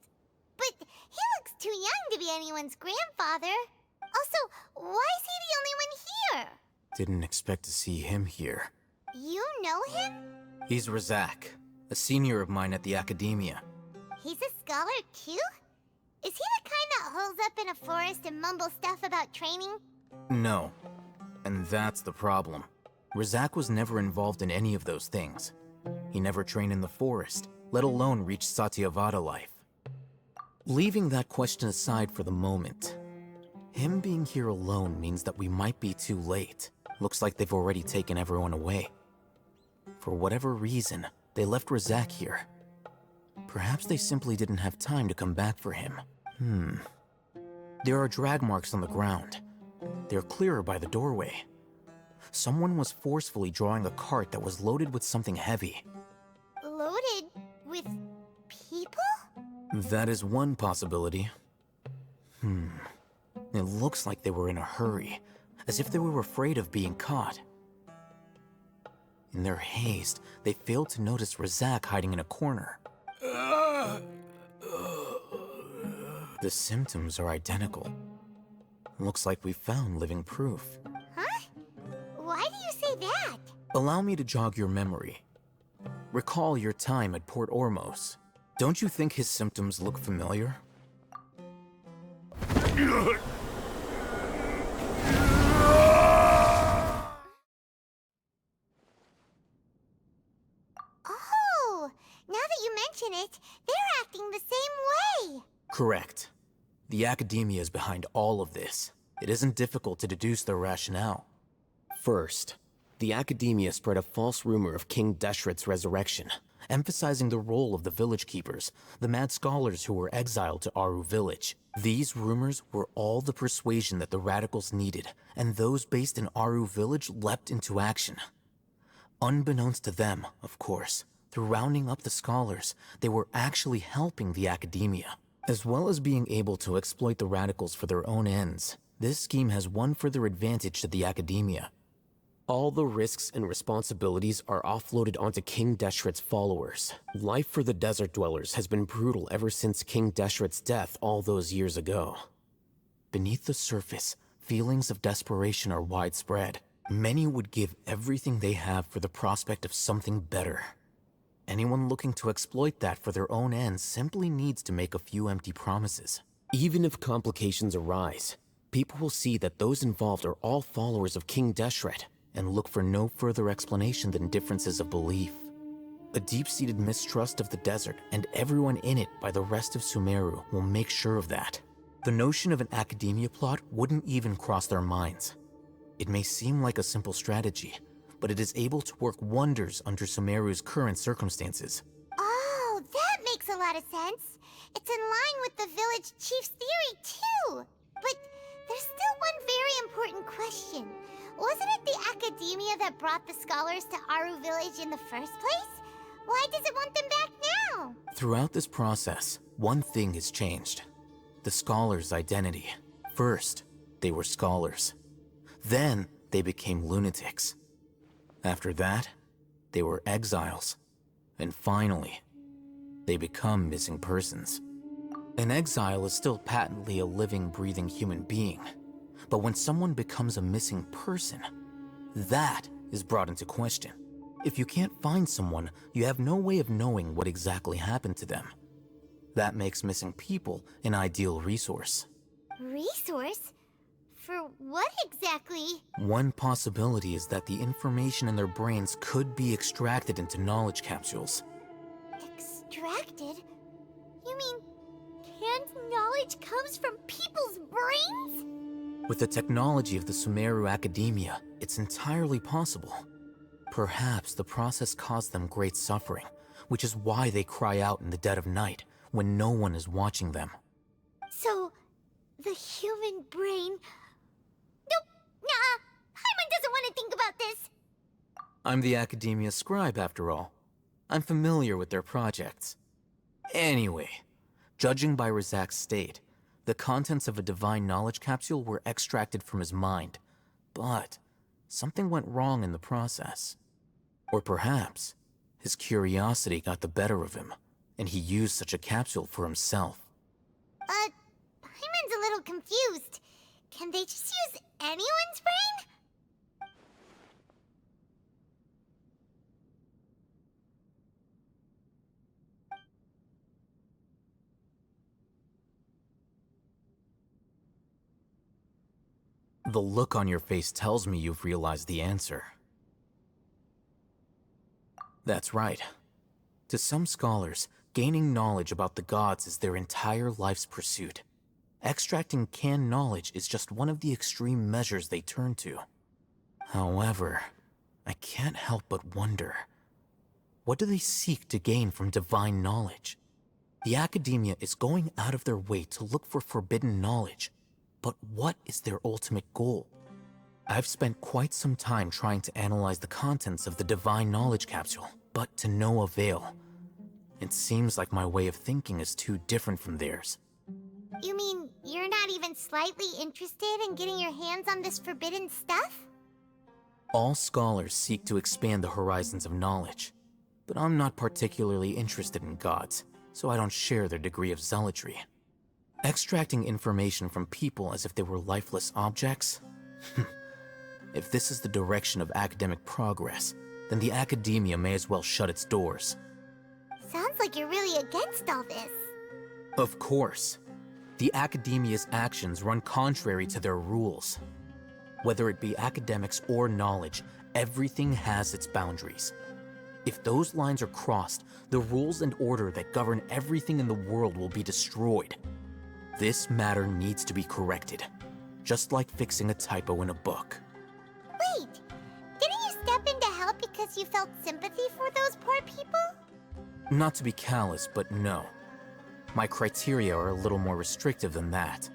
But he looks too young to be anyone's grandfather. Also, why is he the only one here? Didn't expect to see him here. You know him? He's Razak, a senior of mine at the Academia. He's a scholar too? Is he the kind that holes up in a forest and mumbles stuff about training? No. And that's the problem. Razak was never involved in any of those things. He never trained in the forest, let alone reach Satyavada life. Leaving that question aside for the moment, him being here alone means that we might be too late. Looks like they've already taken everyone away. For whatever reason, they left Razak here. Perhaps they simply didn't have time to come back for him. There are drag marks on the ground. They're clearer by the doorway. Someone was forcefully drawing a cart that was loaded with something heavy. Loaded with people? That is one possibility. It looks like they were in a hurry, as if they were afraid of being caught. In their haste, they failed to notice Razak hiding in a corner. The symptoms are identical. Looks like we found living proof. Huh? Why do you say that? Allow me to jog your memory. Recall your time at Port Ormos. Don't you think his symptoms look familiar? Oh, now that you mention it, they're acting the same way. Correct. The Academia is behind all of this. It isn't difficult to deduce their rationale. First, the Academia spread a false rumor of King Deshret's resurrection, emphasizing the role of the village keepers, the mad scholars who were exiled to Aru village. These rumors were all the persuasion that the radicals needed, and those based in Aru village leapt into action. Unbeknownst to them, of course, through rounding up the scholars, they were actually helping the Academia. As well as being able to exploit the radicals for their own ends, this scheme has one further advantage to the Academia. All the risks and responsibilities are offloaded onto King Deshret's followers. Life for the desert dwellers has been brutal ever since King Deshret's death all those years ago. Beneath the surface, feelings of desperation are widespread. Many would give everything they have for the prospect of something better. Anyone looking to exploit that for their own ends simply needs to make a few empty promises. Even if complications arise, people will see that those involved are all followers of King Deshret, and look for no further explanation than differences of belief. A deep-seated mistrust of the desert and everyone in it by the rest of Sumeru will make sure of that. The notion of an Academia plot wouldn't even cross their minds. It may seem like a simple strategy, but it is able to work wonders under Sumeru's current circumstances. Oh, that makes a lot of sense. It's in line with the village chief's theory, too. But there's still one very important question. Wasn't it the Academia that brought the scholars to Aru village in the first place? Why does it want them back now? Throughout this process, one thing has changed. The scholars' identity. First, they were scholars. Then, they became lunatics. After that, they were exiles. And finally, they become missing persons. An exile is still patently a living, breathing human being. But when someone becomes a missing person, that is brought into question. If you can't find someone, you have no way of knowing what exactly happened to them. That makes missing people an ideal resource. Resource? For what exactly? One possibility is that the information in their brains could be extracted into knowledge capsules. Extracted? You mean canned knowledge comes from people's brains? With the technology of the Sumeru Academia, it's entirely possible. Perhaps the process caused them great suffering, which is why they cry out in the dead of night when no one is watching them. So, the human brain... Nope, nah, Paimon doesn't want to think about this? I'm the Academia scribe, after all. I'm familiar with their projects. Anyway, judging by Razak's state, the contents of a divine knowledge capsule were extracted from his mind. But something went wrong in the process. Or perhaps his curiosity got the better of him, and he used such a capsule for himself. Paimon's a little confused. Can they just use anyone's brain? The look on your face tells me you've realized the answer. That's right. To some scholars, gaining knowledge about the gods is their entire life's pursuit. Extracting canned knowledge is just one of the extreme measures they turn to. However, I can't help but wonder, what do they seek to gain from divine knowledge? The Academia is going out of their way to look for forbidden knowledge, but what is their ultimate goal? I've spent quite some time trying to analyze the contents of the divine knowledge capsule, but to no avail. It seems like my way of thinking is too different from theirs. You mean you're not even slightly interested in getting your hands on this forbidden stuff? All scholars seek to expand the horizons of knowledge, but I'm not particularly interested in gods, so I don't share their degree of zealotry. Extracting information from people as if they were lifeless objects? If this is the direction of academic progress, then the Academia may as well shut its doors. Sounds like you're really against all this. Of course. The Academia's actions run contrary to their rules. Whether it be academics or knowledge, everything has its boundaries. If those lines are crossed, the rules and order that govern everything in the world will be destroyed. This matter needs to be corrected, just like fixing a typo in a book. Wait, didn't you step in to help because you felt sympathy for those poor people? Not to be callous, but no. My criteria are a little more restrictive than that.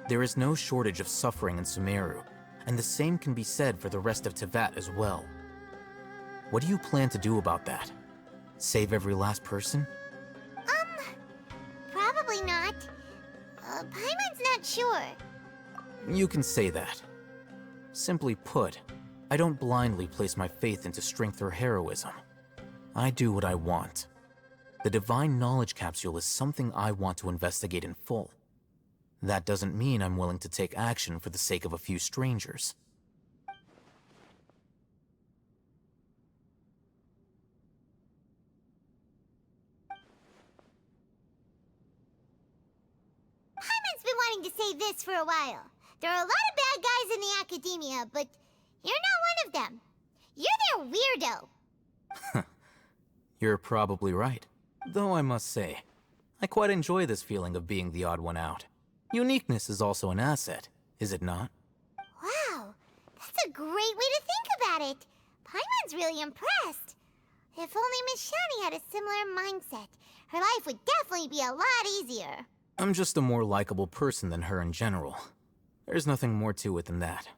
There is no shortage of suffering in Sumeru, and the same can be said for the rest of Teyvat as well. What do you plan to do about that? Save every last person? Probably not. Paimon's not sure. You can say that. Simply put, I don't blindly place my faith into strength or heroism. I do what I want. The divine knowledge capsule is something I want to investigate in full. That doesn't mean I'm willing to take action for the sake of a few strangers. Paimon's been wanting to say this for a while. There are a lot of bad guys in the Academia, but you're not one of them. You're their weirdo. You're probably right. Though I must say, I quite enjoy this feeling of being the odd one out. Uniqueness is also an asset, is it not? Wow, that's a great way to think about it. Paimon's really impressed. If only Miss Shani had a similar mindset, her life would definitely be a lot easier. I'm just a more likable person than her in general. There's nothing more to it than that.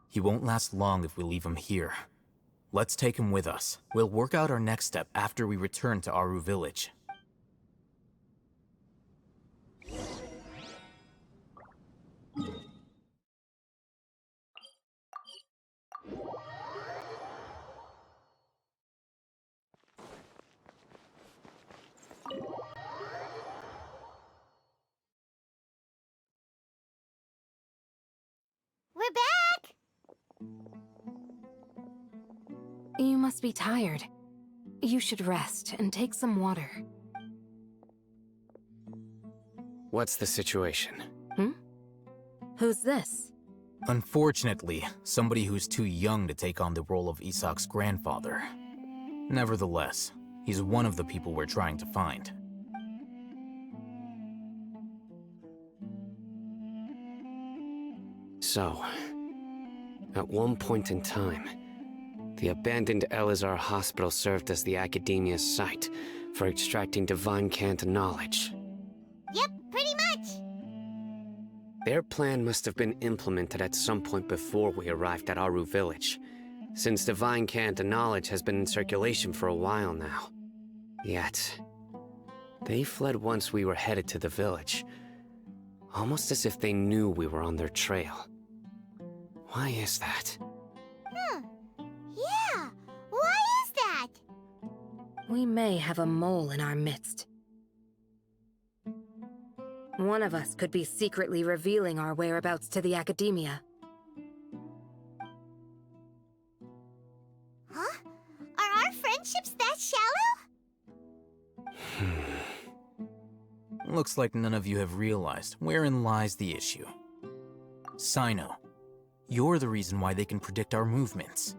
He won't last long if we leave him here. Let's take him with us. We'll work out our next step after we return to Aru Village. We're back! You must be tired. You should rest and take some water. What's the situation? Who's this? Unfortunately, somebody who's too young to take on the role of Isak's grandfather. Nevertheless, he's one of the people we're trying to find. So, at one point in time, the abandoned Elazar Hospital served as the Academia's site for extracting divine cant knowledge. Yep, pretty much. Their plan must have been implemented at some point before we arrived at Aru village, since divine Kanta knowledge has been in circulation for a while now. Yet, they fled once we were headed to the village, almost as if they knew we were on their trail. Why is that? Yeah, why is that? We may have a mole in our midst. One of us could be secretly revealing our whereabouts to the Academia. Huh? Are our friendships that shallow? Looks like none of you have realized wherein lies the issue. Sino, you're the reason why they can predict our movements.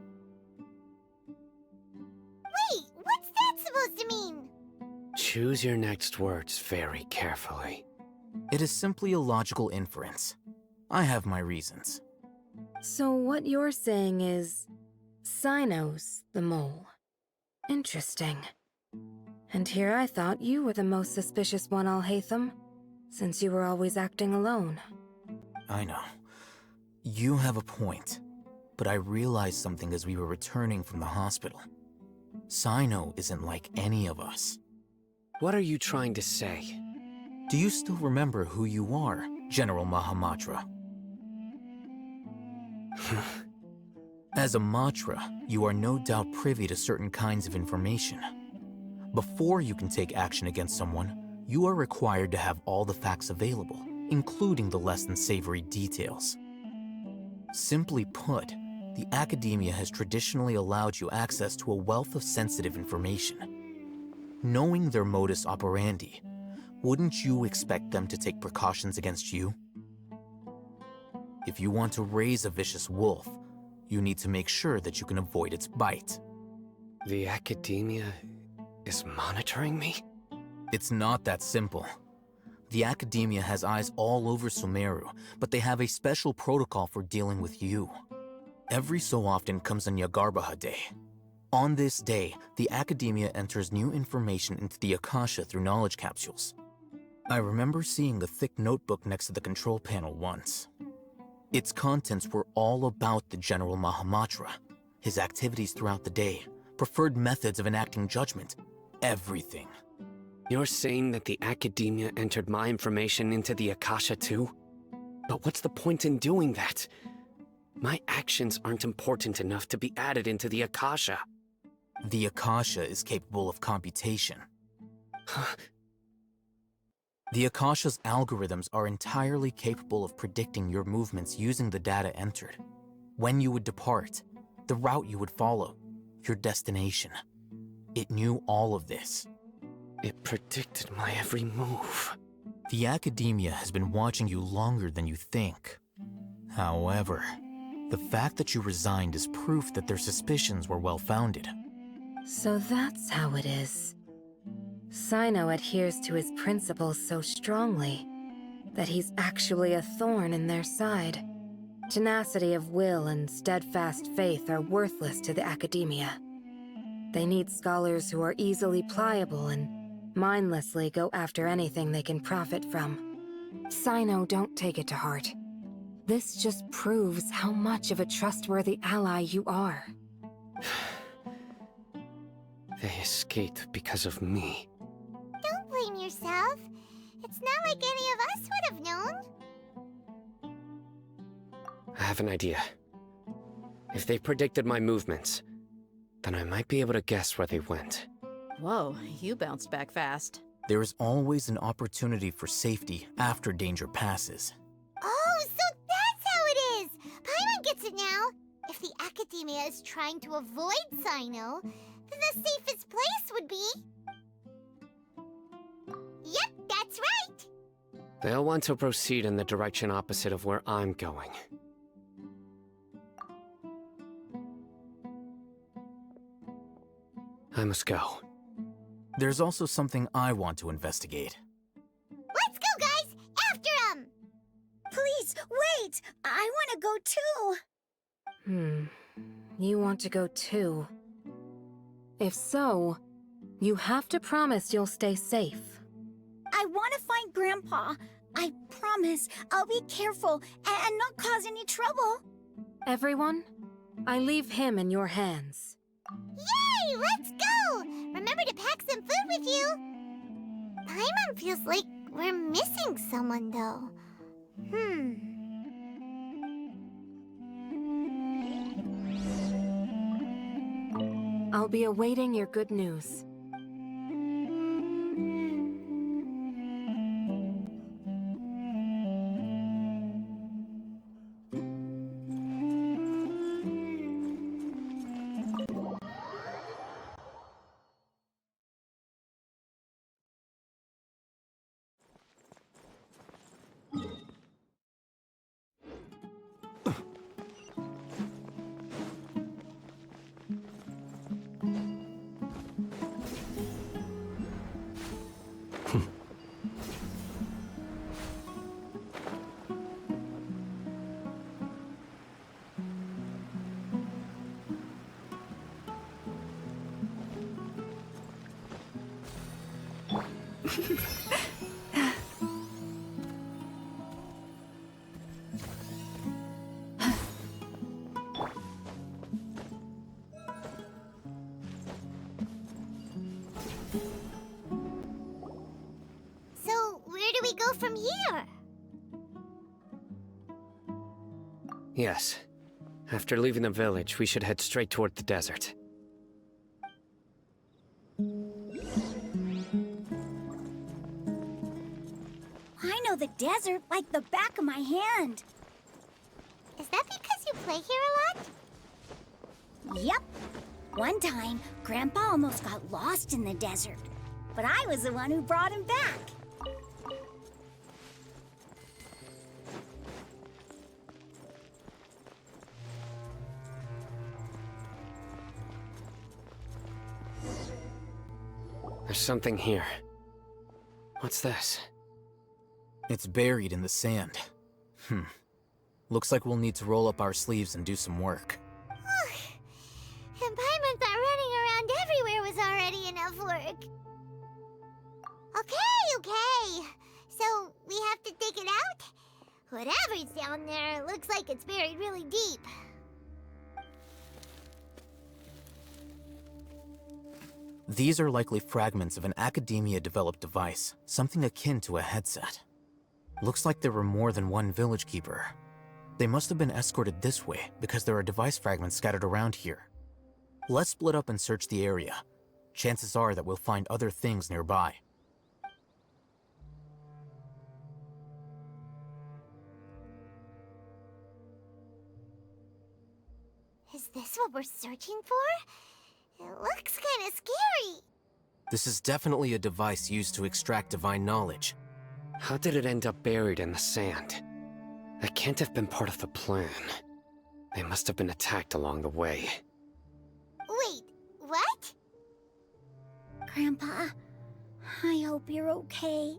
Wait, what's that supposed to mean? Choose your next words very carefully. It is simply a logical inference. I have my reasons. So what you're saying is... Sino's the mole. Interesting. And here I thought you were the most suspicious one, Alhaitham, since you were always acting alone. I know. You have a point, but I realized something as we were returning from the hospital. Sino isn't like any of us. What are you trying to say? Do you still remember who you are, General Mahamatra? As a Matra, you are no doubt privy to certain kinds of information. Before you can take action against someone, you are required to have all the facts available, including the less than savory details. Simply put, the Academia has traditionally allowed you access to a wealth of sensitive information. Knowing their modus operandi, wouldn't you expect them to take precautions against you? If you want to raise a vicious wolf, you need to make sure that you can avoid its bite. The Academia is monitoring me? It's not that simple. The Academia has eyes all over Sumeru, but they have a special protocol for dealing with you. Every so often comes a Nyagarbaha Day. On this day, the Academia enters new information into the Akasha through knowledge capsules. I remember seeing the thick notebook next to the control panel once. Its contents were all about the General Mahamatra, his activities throughout the day, preferred methods of enacting judgment, everything. You're saying that the Academia entered my information into the Akasha too? But what's the point in doing that? My actions aren't important enough to be added into the Akasha. The Akasha is capable of computation. The Akasha's algorithms are entirely capable of predicting your movements using the data entered. When you would depart, the route you would follow, your destination. It knew all of this. It predicted my every move. The Academia has been watching you longer than you think. However, the fact that you resigned is proof that their suspicions were well-founded. So that's how it is. Sino adheres to his principles so strongly that he's actually a thorn in their side. Tenacity of will and steadfast faith are worthless to the Academia. They need scholars who are easily pliable and mindlessly go after anything they can profit from. Sino, don't take it to heart. This just proves how much of a trustworthy ally you are. They escaped because of me. Don't blame yourself. It's not like any of us would have known. I have an idea. If they predicted my movements, then I might be able to guess where they went. Whoa, you bounced back fast. There is always an opportunity for safety after danger passes. Oh, so that's how it is! Paimon gets it now. If the Academia is trying to avoid Sino, then the safest place would be... Yep, that's right! They'll want to proceed in the direction opposite of where I'm going. I must go. There's also something I want to investigate. Let's go, guys! After him! Please, wait! I want to go too! You want to go too? If so, you have to promise you'll stay safe. I want to find Grandpa. I promise I'll be careful and not cause any trouble. Everyone, I leave him in your hands. Yay! Let's go! Remember to pack some food with you. Paimon feels like we're missing someone, though. I'll be awaiting your good news. So, where do we go from here? Yes. After leaving the village, we should head straight toward the desert. I know the desert like the back of my hand. Is that because you play here a lot? Yep. One time, Grandpa almost got lost in the desert, but I was the one who brought him back. There's something here. What's this? It's buried in the sand. Looks like we'll need to roll up our sleeves and do some work. And Paimon thought running around everywhere was already enough work. Okay. So, we have to dig it out? Whatever's down there, looks like it's buried really deep. These are likely fragments of an Academia-developed device, something akin to a headset. Looks like there were more than one village keeper. They must have been escorted this way because there are device fragments scattered around here. Let's split up and search the area. Chances are that we'll find other things nearby. Is this what we're searching for? It looks kinda scary. This is definitely a device used to extract divine knowledge. How did it end up buried in the sand? That can't have been part of the plan. They must have been attacked along the way. Wait, what? Grandpa, I hope you're okay.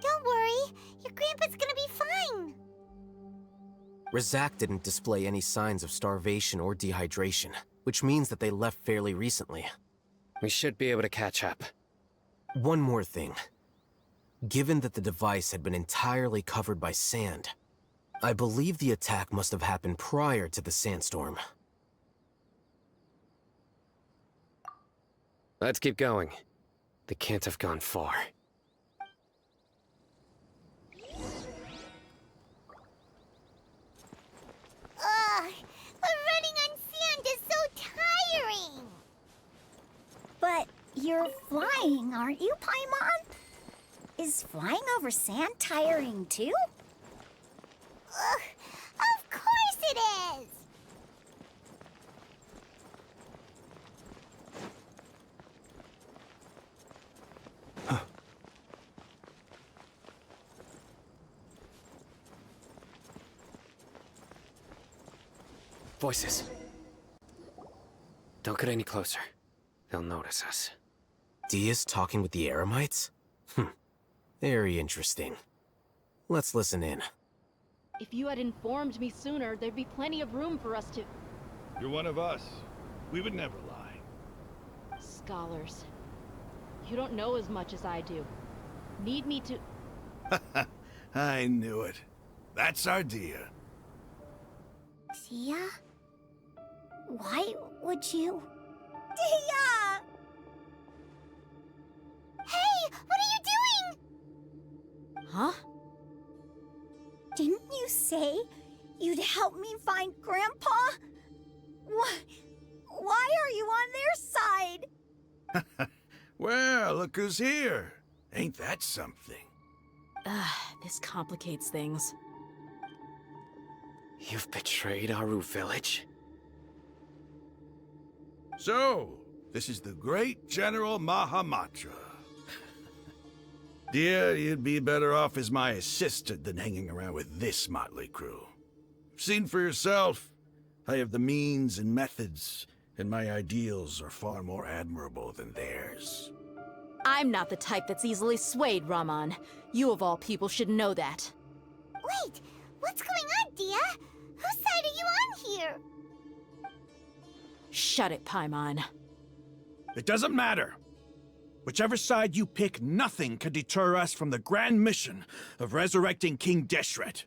Don't worry, your grandpa's gonna be fine. Razak didn't display any signs of starvation or dehydration, which means that they left fairly recently. We should be able to catch up. One more thing. Given that the device had been entirely covered by sand, I believe the attack must have happened prior to the sandstorm. Let's keep going. They can't have gone far. Ugh, but running on sand is so tiring. But you're flying, aren't you, Paimon? Is flying over sand tiring too? Ugh, of course it is. Voices. Don't get any closer. They'll notice us. Dia's talking with the Eremites? Very interesting. Let's listen in. If you had informed me sooner, there'd be plenty of room for us to... You're one of us. We would never lie. Scholars. You don't know as much as I do. Need me to... I knew it. That's our Dia. Dia? Why would you... Dia! Hey, what are you doing? Huh? Didn't you say you'd help me find Grandpa? Why are you on their side? Well, look who's here. Ain't that something? This complicates things. You've betrayed Aru village? So, this is the great General Mahamatra. Dear, you'd be better off as my assistant than hanging around with this motley crew. Seen for yourself, I have the means and methods, and my ideals are far more admirable than theirs. I'm not the type that's easily swayed, Raman. You of all people should know that. Wait, what's going on, Dia? Whose side are you on here? Shut it, Paimon. It doesn't matter. Whichever side you pick, nothing can deter us from the grand mission of resurrecting King Deshret.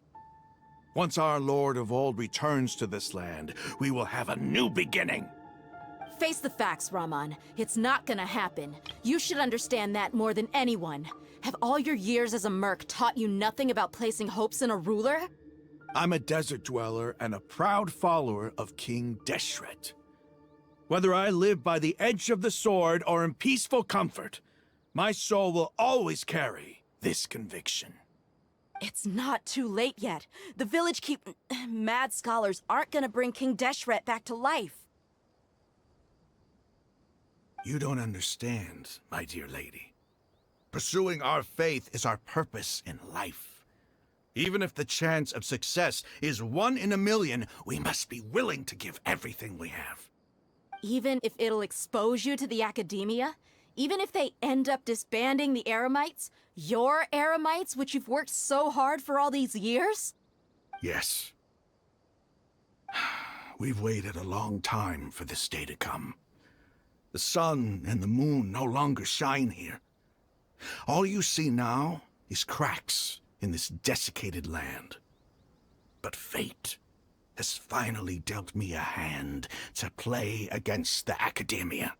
Once our Lord of Old returns to this land, we will have a new beginning. Face the facts, Raman. It's not gonna happen. You should understand that more than anyone. Have all your years as a merc taught you nothing about placing hopes in a ruler? I'm a desert dweller and a proud follower of King Deshret. Whether I live by the edge of the sword or in peaceful comfort, my soul will always carry this conviction. It's not too late yet. The village mad scholars aren't gonna bring King Deshret back to life. You don't understand, my dear lady. Pursuing our faith is our purpose in life. Even if the chance of success is 1 in a million, we must be willing to give everything we have. Even if it'll expose you to the academia? Even if they end up disbanding the Eremites? Your Eremites, which you've worked so hard for all these years? Yes. We've waited a long time for this day to come. The sun and the moon no longer shine here. All you see now is cracks in this desiccated land. But fate has finally dealt me a hand to play against the Academia.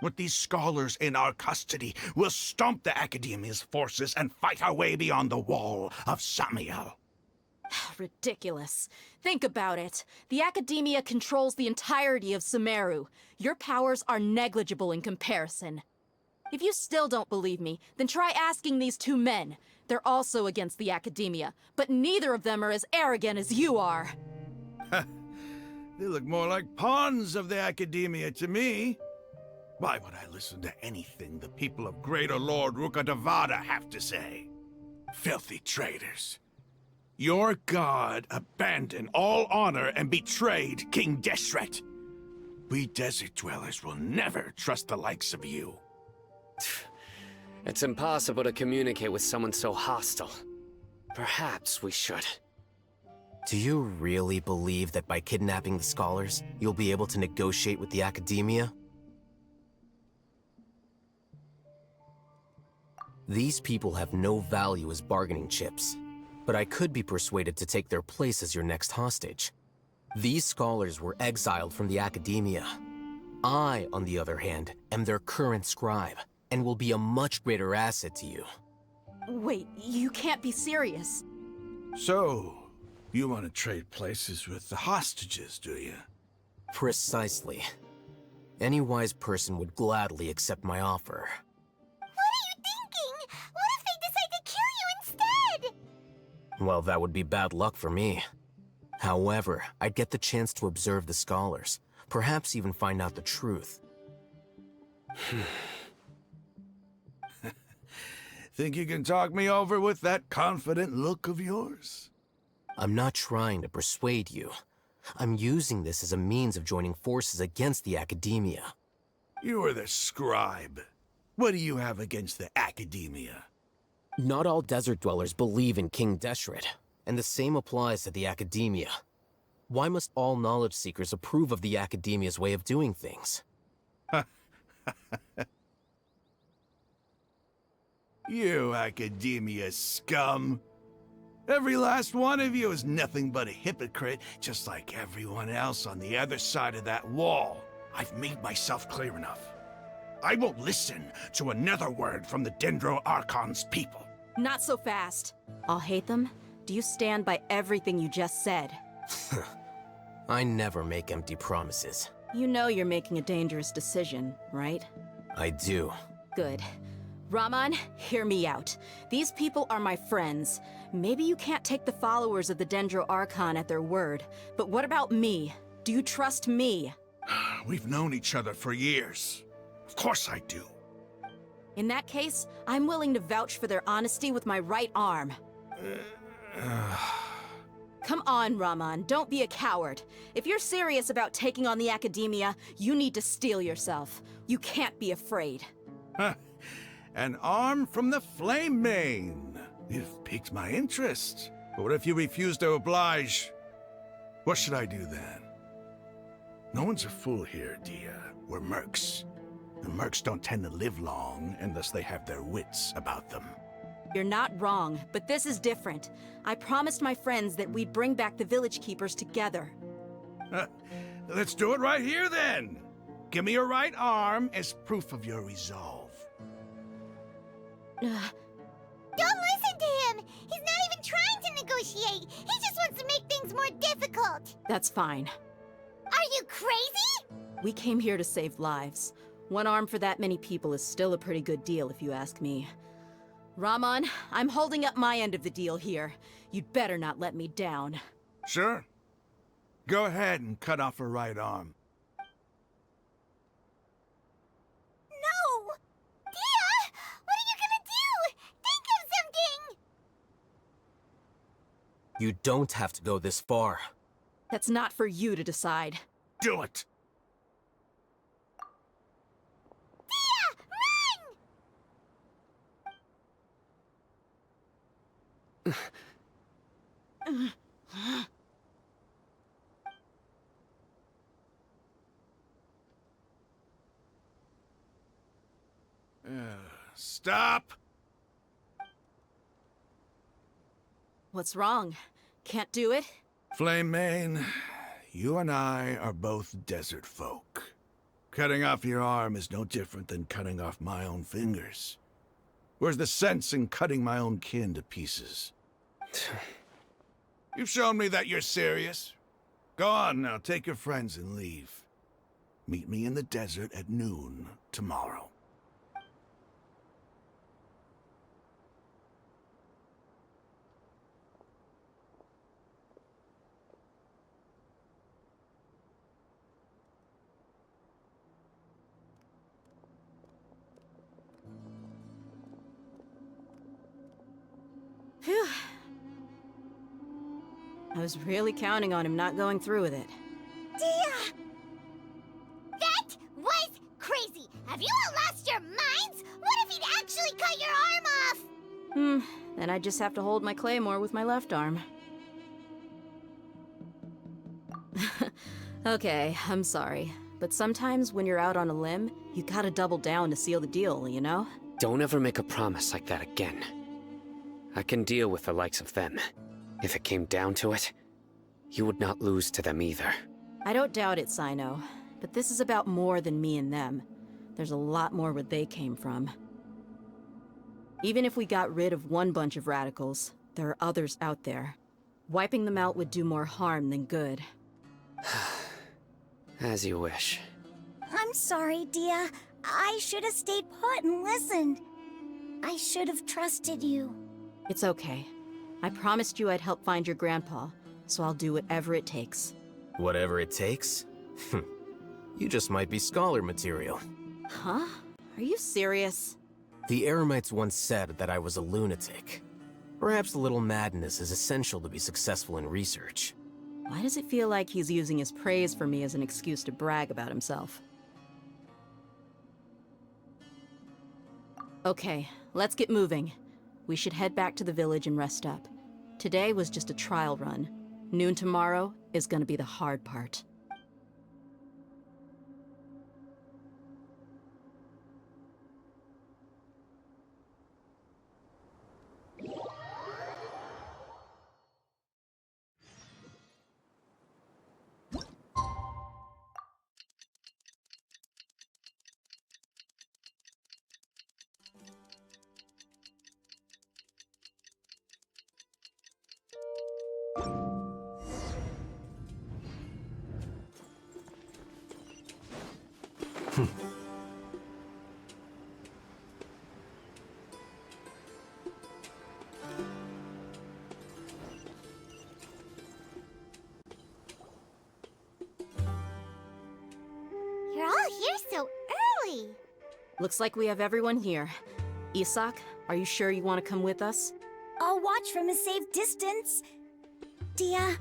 With these scholars in our custody, we'll stomp the Academia's forces and fight our way beyond the wall of Samiel. Ridiculous. Think about it. The Academia controls the entirety of Sumeru. Your powers are negligible in comparison. If you still don't believe me, then try asking these 2 men. They're also against the Academia, but neither of them are as arrogant as you are. They look more like pawns of the Academia to me. Why would I listen to anything the people of Greater Lord Rukkhadevada have to say? Filthy traitors. Your god abandoned all honor and betrayed King Deshret. We desert dwellers will never trust the likes of you. It's impossible to communicate with someone so hostile. Perhaps we should. Do you really believe that by kidnapping the scholars, you'll be able to negotiate with the Academia? These people have no value as bargaining chips, but I could be persuaded to take their place as your next hostage. These scholars were exiled from the Academia. I, on the other hand, am their current scribe, and will be a much greater asset to you. Wait, you can't be serious. So, you want to trade places with the hostages, do you? Precisely. Any wise person would gladly accept my offer. What are you thinking? What if they decide to kill you instead? Well, that would be bad luck for me. However, I'd get the chance to observe the scholars, perhaps even find out the truth. Think you can talk me over with that confident look of yours? I'm not trying to persuade you. I'm using this as a means of joining forces against the Academia. You are the scribe. What do you have against the Academia? Not all desert dwellers believe in King Deshret, and the same applies to the Academia. Why must all knowledge seekers approve of the Academia's way of doing things? You Academia scum! Every last one of you is nothing but a hypocrite, just like everyone else on the other side of that wall. I've made myself clear enough. I won't listen to another word from the Dendro Archon's people. Not so fast. I'll hate them. Do you stand by everything you just said? I never make empty promises. You know you're making a dangerous decision, right? I do. Good. Raman, hear me out. These people are my friends. Maybe you can't take the followers of the Dendro Archon at their word, but what about me? Do you trust me? We've known each other for years. Of course I do. In that case, I'm willing to vouch for their honesty with my right arm. Come on, Raman, don't be a coward. If you're serious about taking on the Academia, you need to steel yourself. You can't be afraid. An arm from the Flame Mane. You've piqued my interest. But what if you refuse to oblige? What should I do then? No one's a fool here, Dia. We're mercs. And mercs don't tend to live long unless they have their wits about them. You're not wrong, but this is different. I promised my friends that we'd bring back the Village Keepers together. Let's do it right here, then. Give me your right arm as proof of your resolve. Don't listen to him! He's not even trying to negotiate! He just wants to make things more difficult! That's fine. Are you crazy? We came here to save lives. One arm for that many people is still a pretty good deal, if you ask me. Raman, I'm holding up my end of the deal here. You'd better not let me down. Sure. Go ahead and cut off her right arm. No! Dia! What are you gonna do? Think of something! You don't have to go this far. That's not for you to decide. Do it! Stop! What's wrong? Can't do it? Flame Mane, you and I are both desert folk. Cutting off your arm is no different than cutting off my own fingers. Where's the sense in cutting my own kin to pieces? You've shown me that you're serious. Go on now, take your friends and leave. Meet me in the desert at noon tomorrow. Phew. I was really counting on him not going through with it. Dia! That was crazy! Have you all lost your minds? What if he'd actually cut your arm off? Then I just have to hold my claymore with my left arm. Okay, I'm sorry. But sometimes when you're out on a limb, you gotta double down to seal the deal, you know? Don't ever make a promise like that again. I can deal with the likes of them. If it came down to it, you would not lose to them either. I don't doubt it, Sino. But this is about more than me and them. There's a lot more where they came from. Even if we got rid of one bunch of radicals, there are others out there. Wiping them out would do more harm than good. As you wish. I'm sorry, Dia. I should have stayed put and listened. I should have trusted you. It's okay. I promised you I'd help find your grandpa, so I'll do whatever it takes. Whatever it takes? You just might be scholar material. Huh? Are you serious? The Eremites once said that I was a lunatic. Perhaps a little madness is essential to be successful in research. Why does it feel like he's using his praise for me as an excuse to brag about himself? Okay, let's get moving. We should head back to the village and rest up. Today was just a trial run. Noon tomorrow is gonna be the hard part. You're all here so early. Looks like we have everyone here. Isak, are you sure you want to come with us? I'll watch from a safe distance. Dia,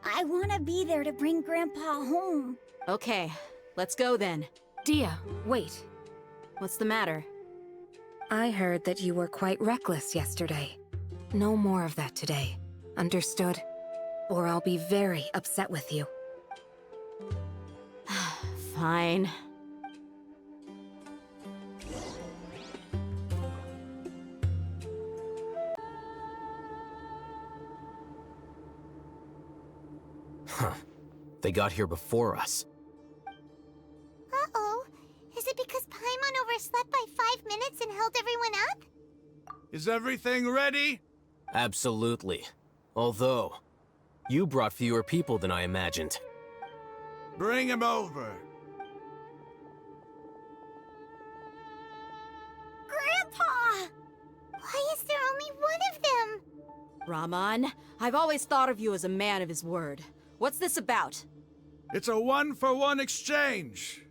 I want to be there to bring Grandpa home. Okay, let's go then. Dia, wait. What's the matter? I heard that you were quite reckless yesterday. No more of that today. Understood? Or I'll be very upset with you. Fine. Huh. They got here before us. Uh-oh. Is it because Paimon overslept by 5 minutes and held everyone up? Is everything ready? Absolutely. Although, you brought fewer people than I imagined. Bring him over. Grandpa! Why is there only one of them? Rahman, I've always thought of you as a man of his word. What's this about? It's a one-for-one exchange.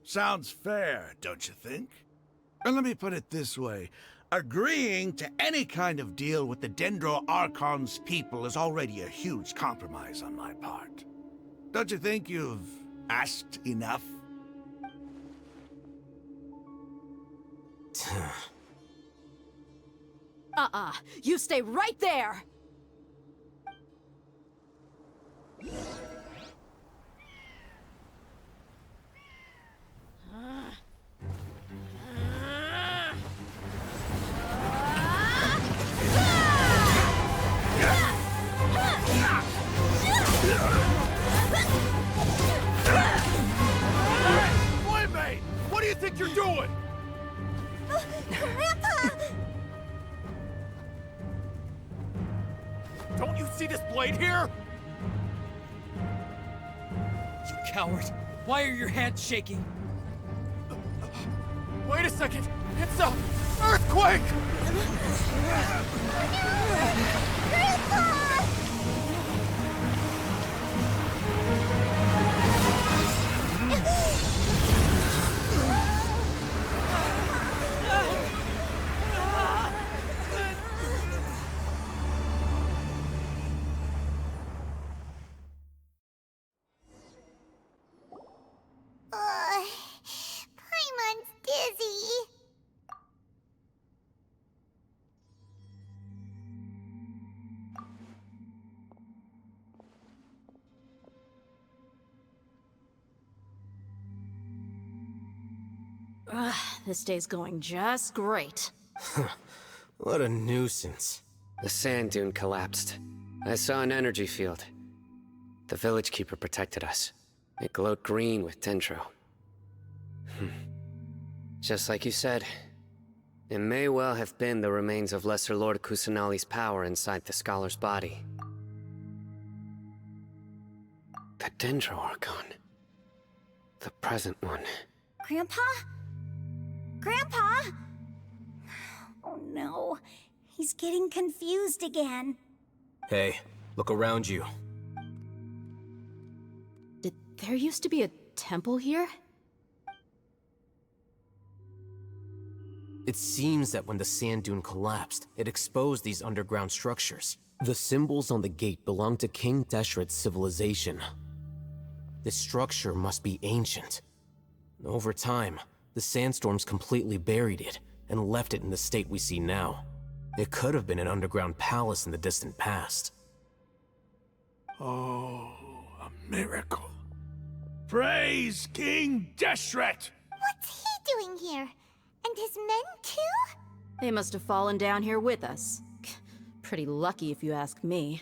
Sounds fair, don't you think? And let me put it this way. Agreeing to any kind of deal with the Dendro Archon's people is already a huge compromise on my part. Don't you think you've asked enough? You stay right there! Playmate! What do you think you're doing? Grandpa! Don't you see this blade here? You coward! Why are your hands shaking? Wait a second! It's a earthquake! Grandpa! Paimon's dizzy. This day's going just great. What a nuisance. The sand dune collapsed. I saw an energy field. The village keeper protected us. It glowed green with dendro. Just like you said, it may well have been the remains of Lesser Lord Kusanali's power inside the scholar's body. The Dendro Archon. The present one. Grandpa? Grandpa? Oh no, he's getting confused again. Hey, look around you. Did there used to be a temple here? It seems that when the sand dune collapsed, it exposed these underground structures. The symbols on the gate belong to King Deshret's civilization. This structure must be ancient. Over time, the sandstorms completely buried it and left it in the state we see now. It could have been an underground palace in the distant past. Oh, a miracle. Praise King Deshret! What's he doing here? And his men too? They must have fallen down here with us. Pretty lucky if you ask me.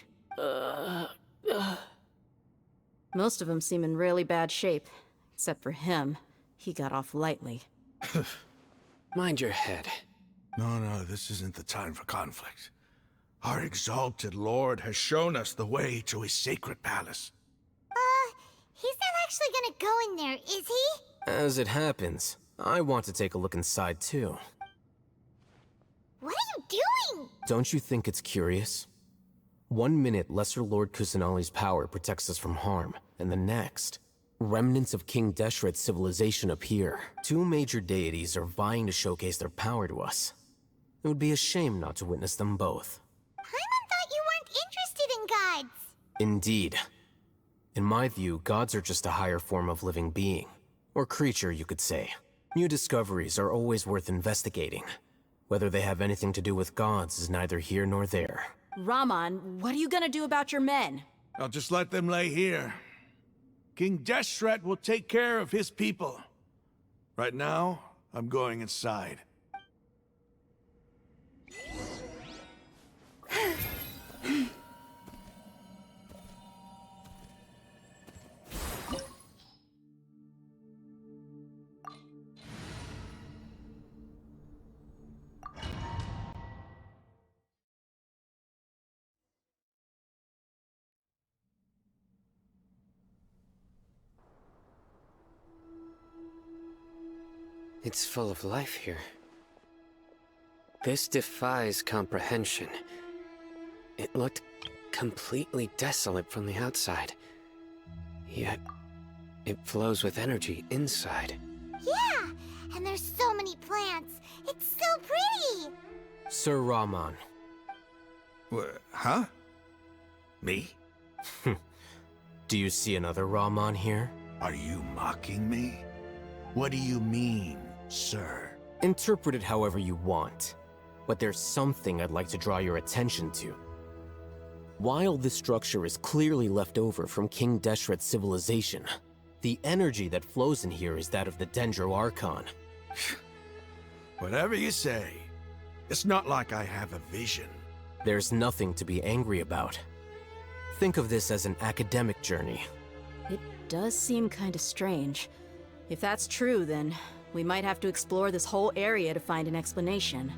Most of them seem in really bad shape. Except for him. He got off lightly. Mind your head. No, this isn't the time for conflict. Our exalted lord has shown us the way to his sacred palace. He's not actually gonna go in there, is he? As it happens, I want to take a look inside too. What are you doing? Don't you think it's curious? 1 minute, Lesser Lord Kusanali's power protects us from harm, and the next, remnants of King Deshret's civilization appear. 2 major deities are vying to showcase their power to us. It would be a shame not to witness them both. Paimon thought you weren't interested in gods. Indeed. In my view, gods are just a higher form of living being. Or creature, you could say. New discoveries are always worth investigating. Whether they have anything to do with gods is neither here nor there. Raman, what are you gonna do about your men? I'll just let them lay here. King Deshret will take care of his people. Right now, I'm going inside. It's full of life here. This defies comprehension. It looked completely desolate from the outside. Yet, it flows with energy inside. Yeah, and there's so many plants. It's so pretty. Sir Raman. Huh? Me? Do you see another Raman here? Are you mocking me? What do you mean, sir? Interpret it however you want. But there's something I'd like to draw your attention to. While this structure is clearly left over from King Deshret's civilization, the energy that flows in here is that of the Dendro Archon. Whatever you say. It's not like I have a vision. There's nothing to be angry about. Think of this as an academic journey. It does seem kinda strange. If that's true, then we might have to explore this whole area to find an explanation.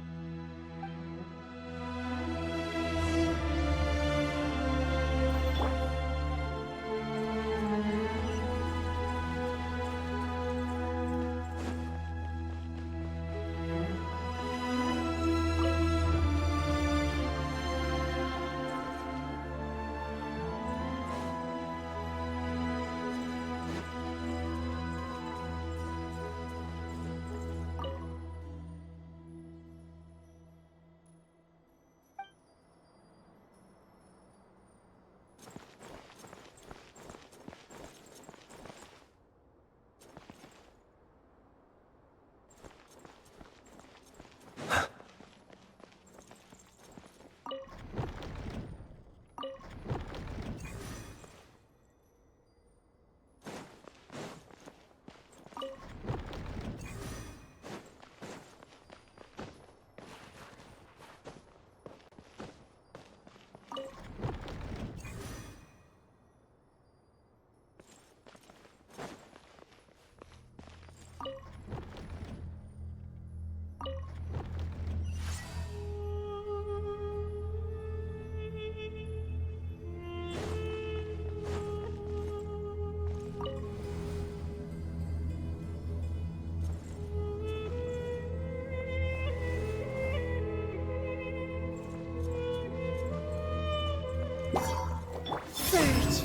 Surge.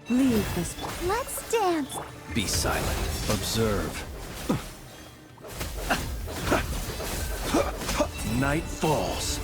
Leave this. Let's dance. Be silent. Observe. Night falls.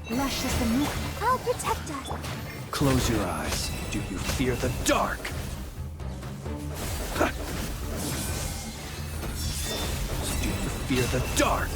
Lush is the moon. I'll protect us. Close your eyes. Do you fear the dark? Do you fear the dark?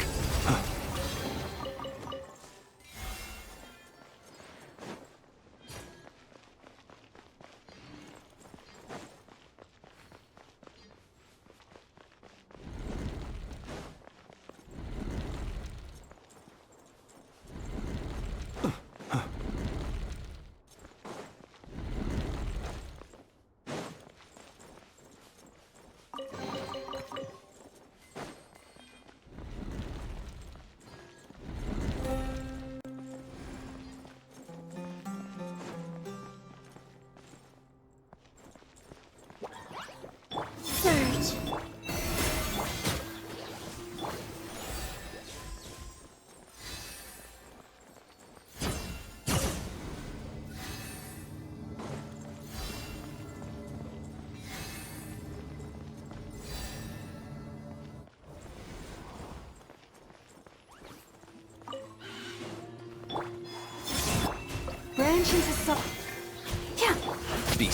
Be...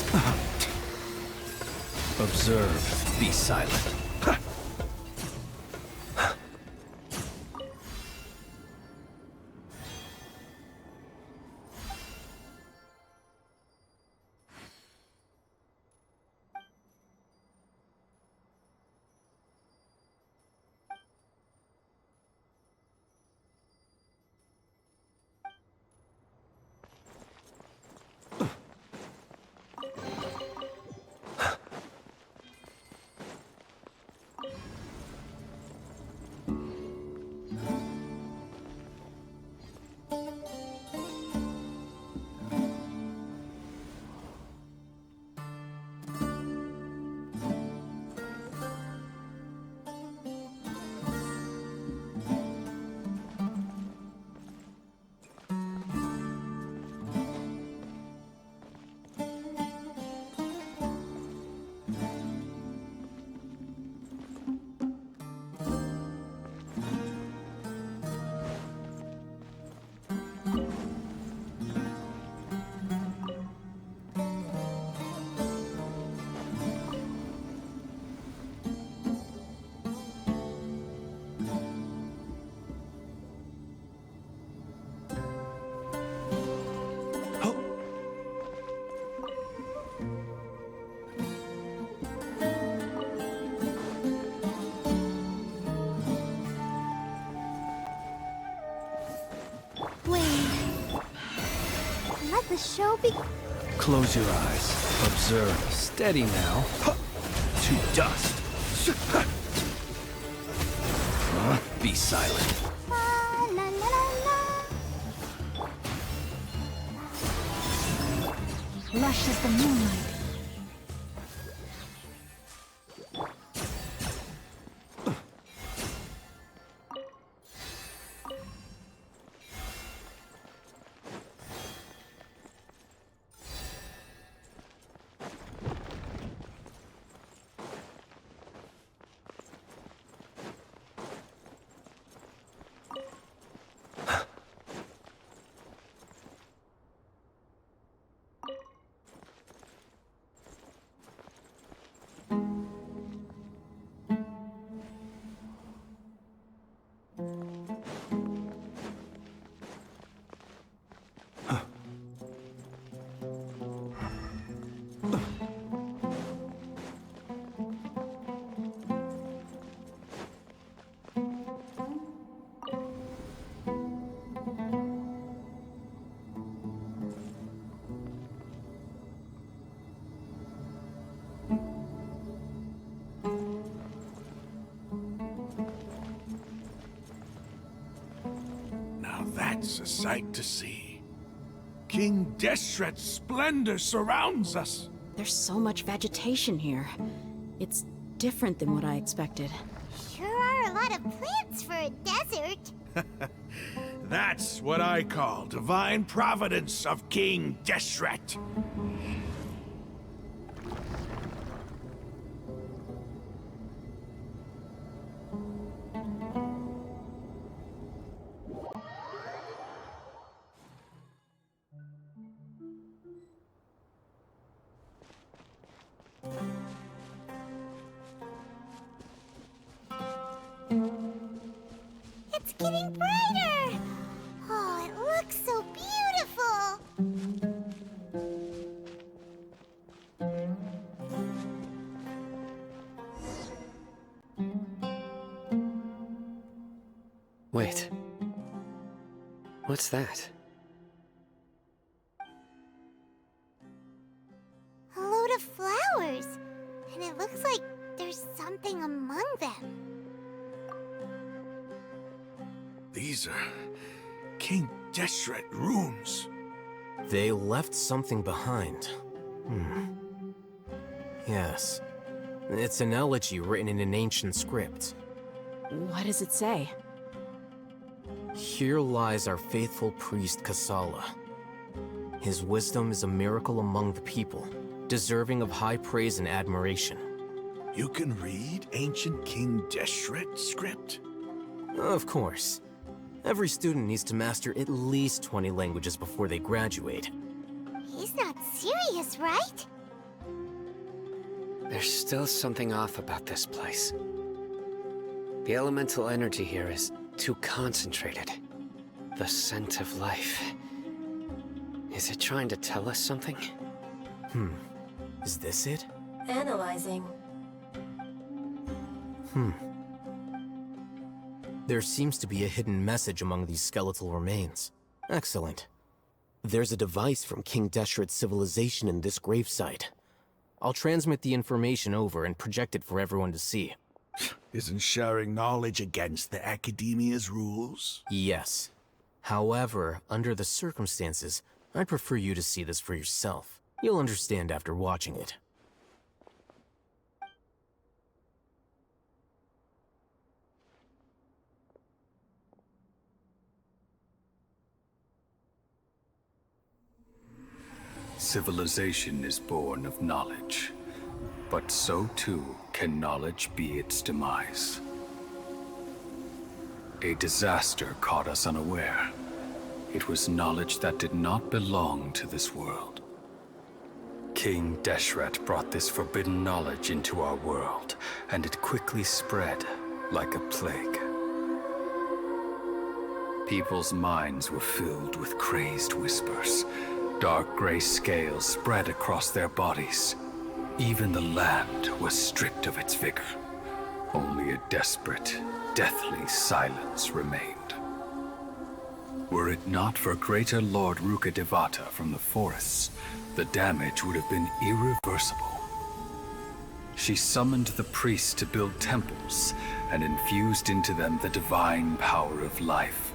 Observe. Be silent. Let the show be. Close your eyes. Observe. Steady now. To dust. Be silent. La, la, la, la, la. Lush as the moonlight. That's a sight to see. King Deshret's splendor surrounds us. There's so much vegetation here. It's different than what I expected. Sure are a lot of plants for a desert. That's what I call divine providence of King Deshret. It's getting brighter! Oh, it looks so beautiful! Wait. What's that? A load of flowers. And it looks like there's something among them. These are King Deshret runes. They left something behind. Yes. It's an elegy written in an ancient script. What does it say? Here lies our faithful priest Kasala. His wisdom is a miracle among the people, deserving of high praise and admiration. You can read ancient King Deshret script? Of course. Every student needs to master at least 20 languages before they graduate. He's not serious, right? There's still something off about this place. The elemental energy here is too concentrated. The scent of life. Is it trying to tell us something? Is this it? Analyzing. There seems to be a hidden message among these skeletal remains. Excellent. There's a device from King Deshret's civilization in this gravesite. I'll transmit the information over and project it for everyone to see. Isn't sharing knowledge against the Academia's rules? Yes. However, under the circumstances, I'd prefer you to see this for yourself. You'll understand after watching it. Civilization is born of knowledge, but so too can knowledge be its demise. A disaster caught us unaware. It was knowledge that did not belong to this world. King Deshret brought this forbidden knowledge into our world, and it quickly spread like a plague. People's minds were filled with crazed whispers. Dark gray scales spread across their bodies. Even the land was stripped of its vigor. Only a desperate, deathly silence remained. Were it not for greater Lord Rukkhadevata from the forests, the damage would have been irreversible. She summoned the priests to build temples and infused into them the divine power of life.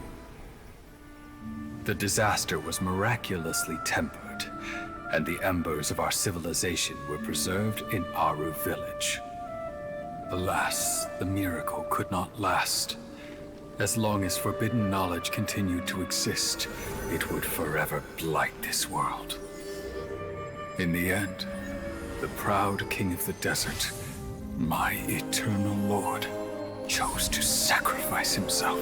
The disaster was miraculously tempered, and the embers of our civilization were preserved in Aru village. Alas, the miracle could not last. As long as forbidden knowledge continued to exist, it would forever blight this world. In the end, the proud king of the desert, my eternal lord, chose to sacrifice himself.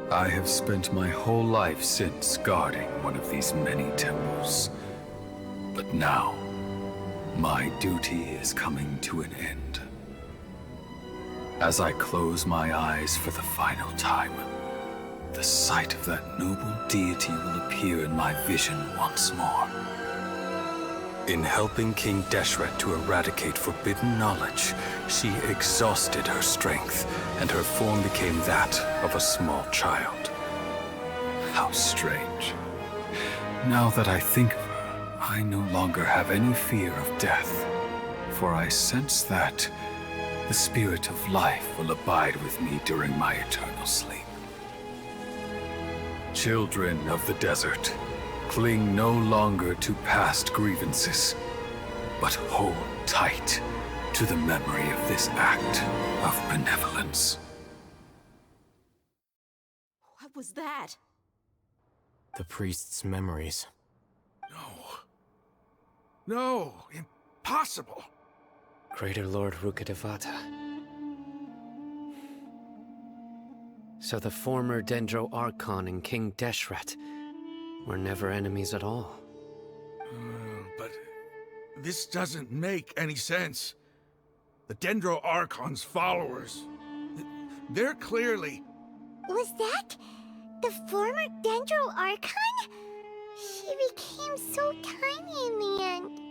I have spent my whole life since guarding one of these many temples. But now, my duty is coming to an end. As I close my eyes for the final time, the sight of that noble deity will appear in my vision once more. In helping King Deshret to eradicate forbidden knowledge, she exhausted her strength, and her form became that of a small child. How strange. Now that I think of her, I no longer have any fear of death, for I sense that the spirit of life will abide with me during my eternal sleep. Children of the desert, cling no longer to past grievances, but hold tight to the memory of this act of benevolence. What was that? The priest's memories. No, impossible. Greater Lord Rukkhadevata. So the former Dendro Archon and King Deshret were never enemies at all. But this doesn't make any sense. The Dendro Archon's followers, they're clearly... Was that the former Dendro Archon? She became so tiny in the end.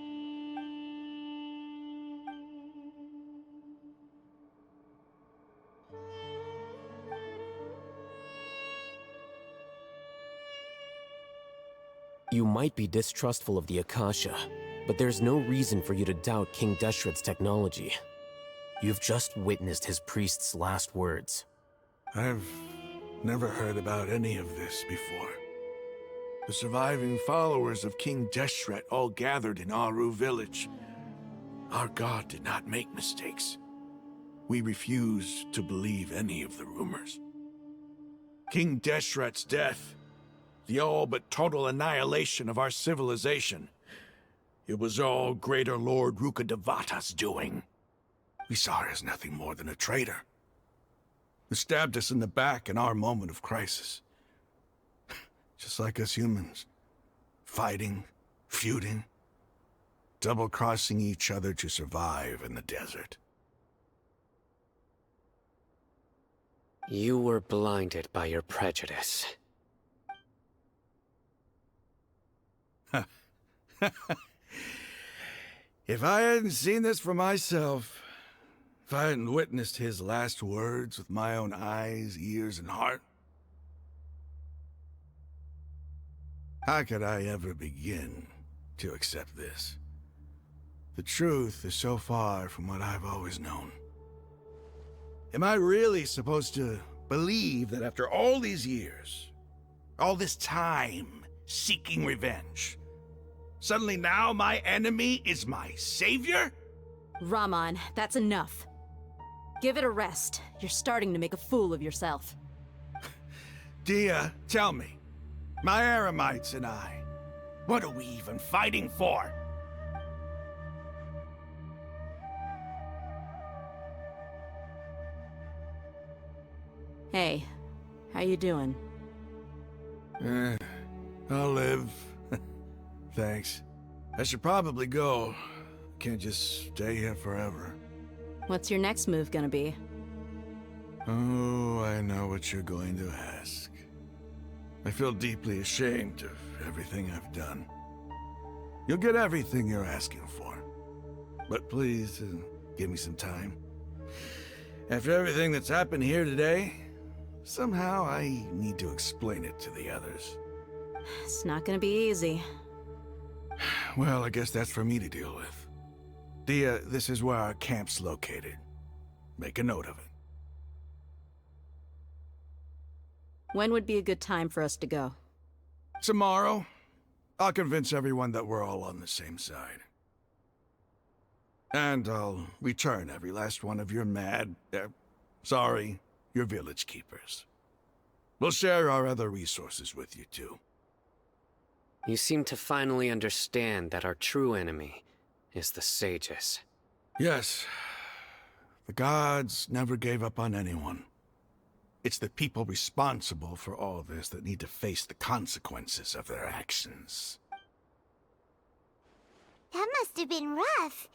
You might be distrustful of the Akasha, but there's no reason for you to doubt King Deshret's technology. You've just witnessed his priest's last words. I've never heard about any of this before. The surviving followers of King Deshret all gathered in Aru village. Our god did not make mistakes. We refuse to believe any of the rumors. King Deshret's death, the all but total annihilation of our civilization, it was all Greater Lord Rukkhadevata's doing. We saw her as nothing more than a traitor, who stabbed us in the back in our moment of crisis. Just like us humans, fighting, feuding, double-crossing each other to survive in the desert. You were blinded by your prejudice. If I hadn't seen this for myself, if I hadn't witnessed his last words with my own eyes, ears, and heart, how could I ever begin to accept this? The truth is so far from what I've always known. Am I really supposed to believe that after all these years, all this time seeking revenge, suddenly now my enemy is my savior? Raman, that's enough. Give it a rest. You're starting to make a fool of yourself. Dia, tell me, my Eremites and I, what are we even fighting for? Hey, how you doing? I'll live. Thanks. I should probably go. Can't just stay here forever. What's your next move gonna be? Oh, I know what you're going to ask. I feel deeply ashamed of everything I've done. You'll get everything you're asking for. But please, give me some time. After everything that's happened here today, somehow I need to explain it to the others. It's not gonna be easy. Well, I guess that's for me to deal with. Dia, this is where our camp's located. Make a note of it. When would be a good time for us to go? Tomorrow, I'll convince everyone that we're all on the same side. And I'll return every last one of your your village keepers. We'll share our other resources with you too. You seem to finally understand that our true enemy is the sages. Yes. The gods never gave up on anyone. It's the people responsible for all this that need to face the consequences of their actions. That must have been rough,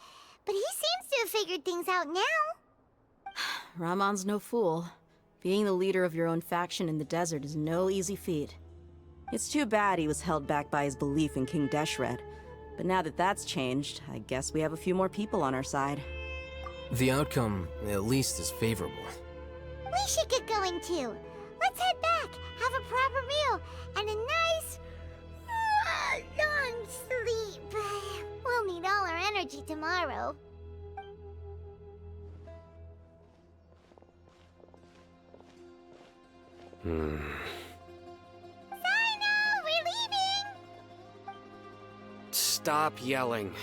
but he seems to have figured things out now. Ramon's no fool. Being the leader of your own faction in the desert is no easy feat. It's too bad he was held back by his belief in King Deshret. But now that that's changed, I guess we have a few more people on our side. The outcome, at least, is favorable. We should get going too. Let's head back, have a proper meal, and a nice, long sleep. We'll need all our energy tomorrow. Sino, we're leaving! Stop yelling.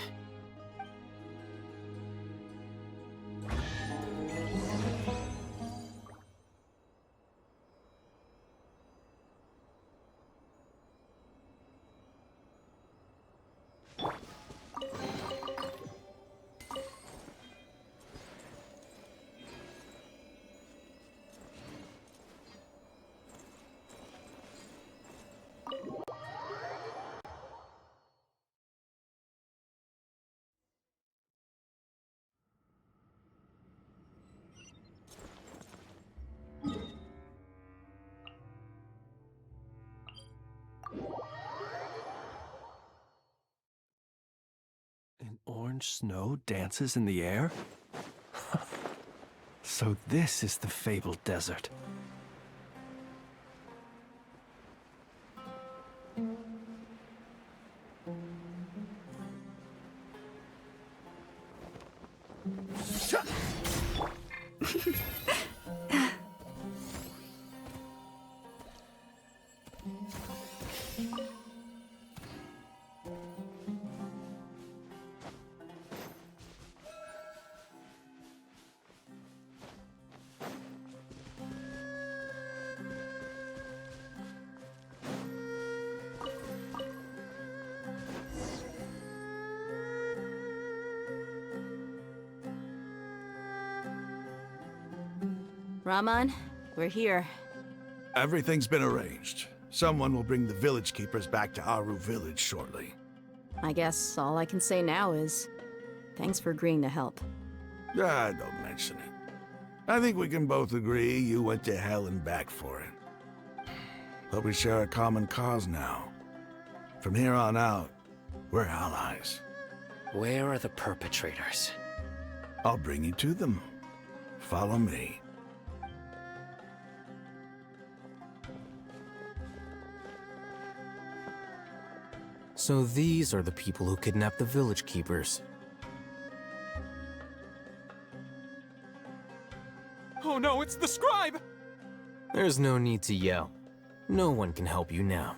Orange snow dances in the air? So this is the fabled desert. Raman, we're here. Everything's been arranged. Someone will bring the village keepers back to Aru village shortly. I guess all I can say now is thanks for agreeing to help. Ah, don't mention it. I think we can both agree you went to hell and back for it. But we share a common cause now. From here on out, we're allies. Where are the perpetrators? I'll bring you to them. Follow me. So these are the people who kidnapped the village keepers. Oh no, it's the scribe! There's no need to yell. No one can help you now.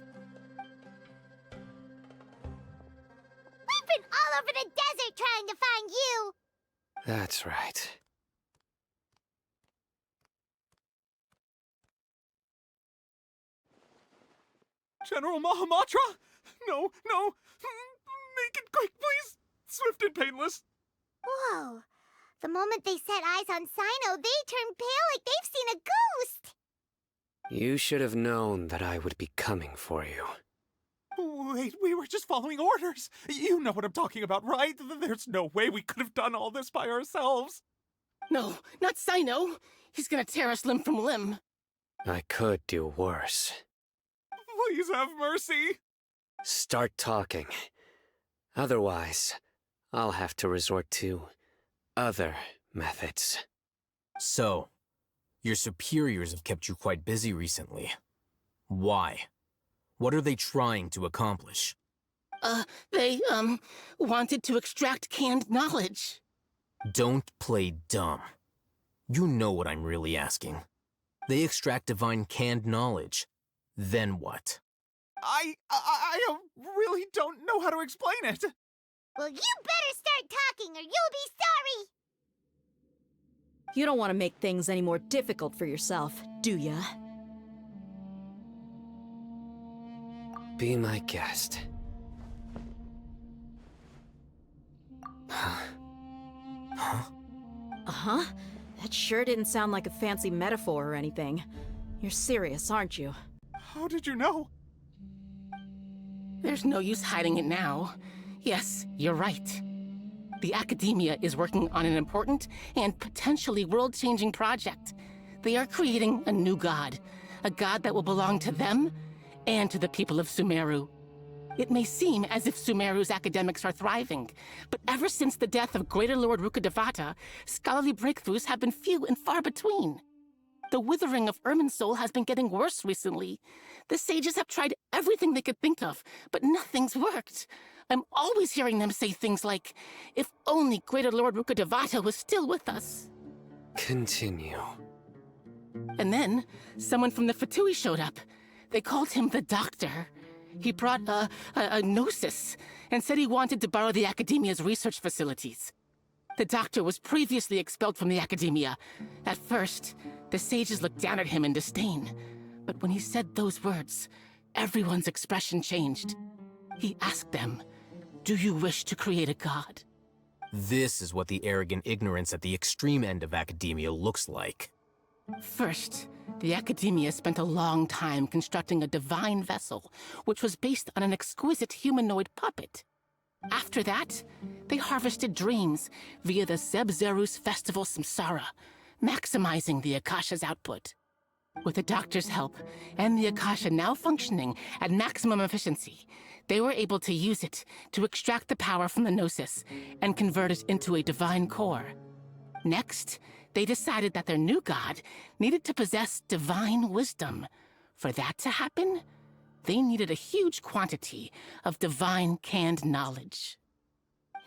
We've been all over the desert trying to find you! That's right. General Mahamatra? No, no! Make it quick, please! Swift and painless! Whoa. The moment they set eyes on Sino, they turned pale like they've seen a ghost! You should have known that I would be coming for you. Wait, we were just following orders! You know what I'm talking about, right? There's no way we could have done all this by ourselves! No, not Sino! He's gonna tear us limb from limb! I could do worse. Please have mercy! Start talking. Otherwise, I'll have to resort to other methods. So, your superiors have kept you quite busy recently. Why? What are they trying to accomplish? They, wanted to extract canned knowledge. Don't play dumb. You know what I'm really asking. They extract divine canned knowledge. Then what? I really don't know how to explain it. Well, you better start talking or you'll be sorry! You don't want to make things any more difficult for yourself, do ya? Be my guest. Huh? Uh-huh. That sure didn't sound like a fancy metaphor or anything. You're serious, aren't you? How did you know? There's no use hiding it now. Yes, you're right. The Academia is working on an important and potentially world-changing project. They are creating a new god. A god that will belong to them and to the people of Sumeru. It may seem as if Sumeru's academics are thriving, but ever since the death of Greater Lord Rukkhadevata, scholarly breakthroughs have been few and far between. The withering of Irminsul has been getting worse recently. The sages have tried everything they could think of, but nothing's worked. I'm always hearing them say things like, if only Greater Lord Rukkhadevata was still with us. Continue. And then, someone from the Fatui showed up. They called him the Doctor. He brought a gnosis and said he wanted to borrow the Academia's research facilities. The Doctor was previously expelled from the Academia. At first, the sages looked down at him in disdain. But when he said those words, everyone's expression changed. He asked them, "Do you wish to create a god?" This is what the arrogant ignorance at the extreme end of academia looks like. First, the Academia spent a long time constructing a divine vessel, which was based on an exquisite humanoid puppet. After that, they harvested dreams via the Zeb-Zerus Festival Samsara, maximizing the Akasha's output. With the Doctor's help, and the Akasha now functioning at maximum efficiency, they were able to use it to extract the power from the Gnosis and convert it into a divine core. Next, they decided that their new god needed to possess divine wisdom. For that to happen, they needed a huge quantity of divine canned knowledge.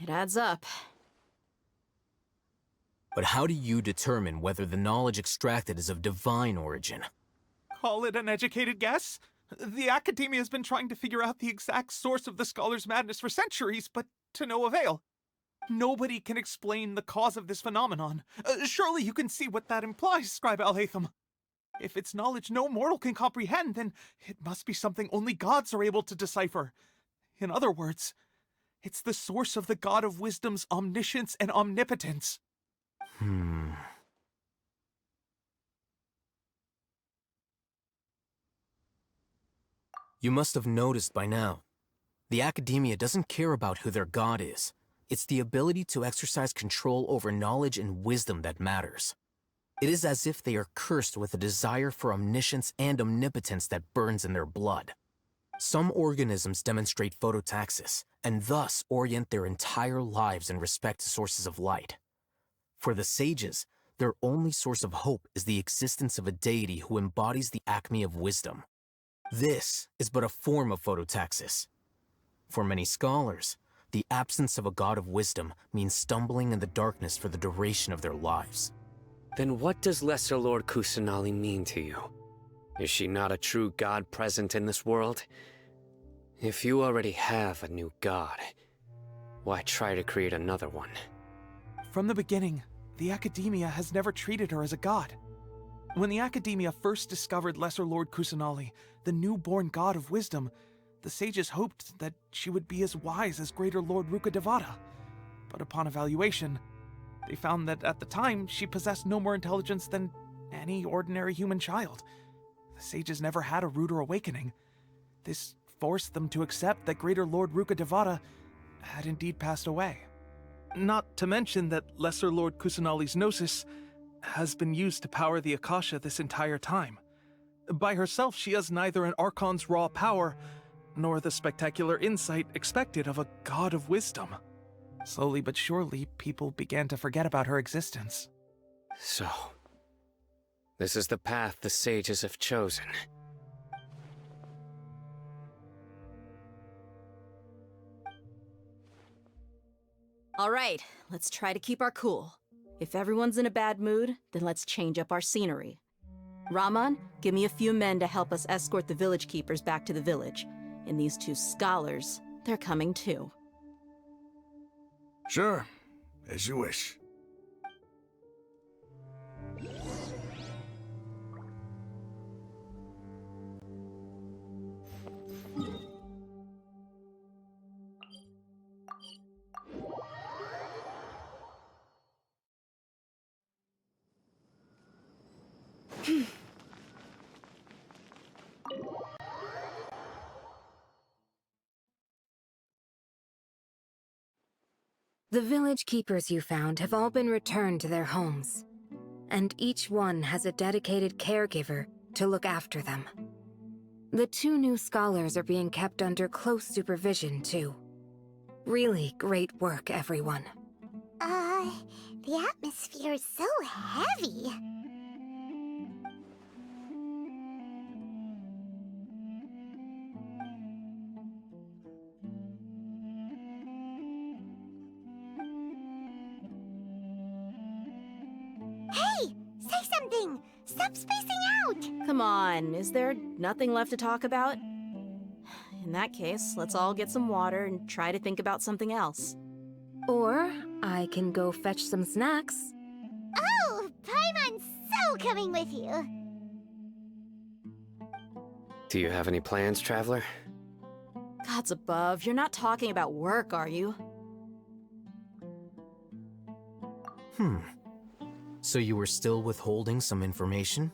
It adds up. But how do you determine whether the knowledge extracted is of divine origin? Call it an educated guess? The Academia has been trying to figure out the exact source of the scholar's madness for centuries, but to no avail. Nobody can explain the cause of this phenomenon. Surely you can see what that implies, Scribe Al-Haytham. If it's knowledge no mortal can comprehend, then it must be something only gods are able to decipher. In other words, it's the source of the God of Wisdom's omniscience and omnipotence. You must have noticed by now. The Academia doesn't care about who their god is. It's the ability to exercise control over knowledge and wisdom that matters. It is as if they are cursed with a desire for omniscience and omnipotence that burns in their blood. Some organisms demonstrate phototaxis, and thus orient their entire lives in respect to sources of light. For the sages, their only source of hope is the existence of a deity who embodies the acme of wisdom. This is but a form of phototaxis. For many scholars, the absence of a god of wisdom means stumbling in the darkness for the duration of their lives. Then what does Lesser Lord Kusanali mean to you? Is she not a true god present in this world? If you already have a new god, why try to create another one? From the beginning, the Academia has never treated her as a god. When the Academia first discovered Lesser Lord Kusanali, the newborn god of wisdom, the sages hoped that she would be as wise as Greater Lord Rukkhadevata. But upon evaluation, they found that at the time she possessed no more intelligence than any ordinary human child. The sages never had a ruder awakening. This forced them to accept that Greater Lord Rukkhadevata had indeed passed away. Not to mention that Lesser Lord Kusanali's gnosis has been used to power the Akasha this entire time. By herself, she has neither an Archon's raw power nor the spectacular insight expected of a god of wisdom. Slowly but surely, people began to forget about her existence. So, this is the path the sages have chosen. All right, let's try to keep our cool. If everyone's in a bad mood, then let's change up our scenery. Raman, give me a few men to help us escort the village keepers back to the village. And these two scholars, they're coming too. Sure, as you wish. The village keepers you found have all been returned to their homes, and each one has a dedicated caregiver to look after them. The two new scholars are being kept under close supervision, too. Really great work, everyone. The atmosphere is so heavy. Hey! Say something! Stop spacing out! Come on, is there nothing left to talk about? In that case, let's all get some water and try to think about something else. Or I can go fetch some snacks. Oh! Paimon's so coming with you! Do you have any plans, Traveler? Gods above, you're not talking about work, are you? So you were still withholding some information?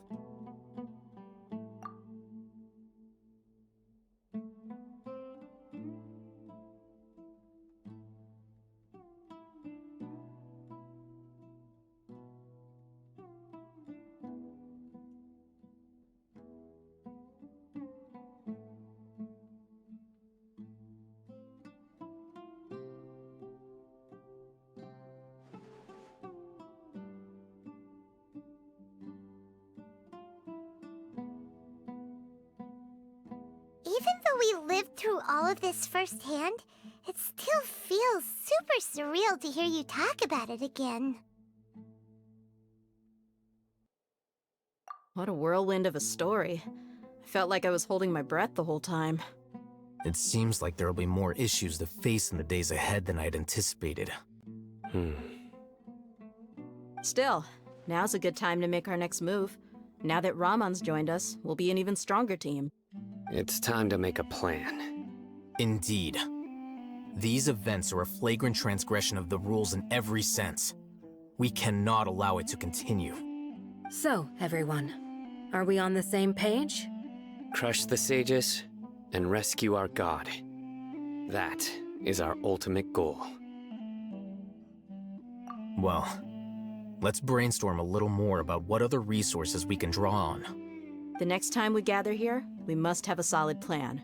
Even though we lived through all of this firsthand, it still feels super surreal to hear you talk about it again. What a whirlwind of a story. I felt like I was holding my breath the whole time. It seems like there'll be more issues to face in the days ahead than I'd anticipated. Still, now's a good time to make our next move. Now that Raman's joined us, we'll be an even stronger team. It's time to make a plan. Indeed. These events are a flagrant transgression of the rules in every sense. We cannot allow it to continue. So, everyone, are we on the same page? Crush the sages and rescue our god. That is our ultimate goal. Well, let's brainstorm a little more about what other resources we can draw on. The next time we gather here, we must have a solid plan.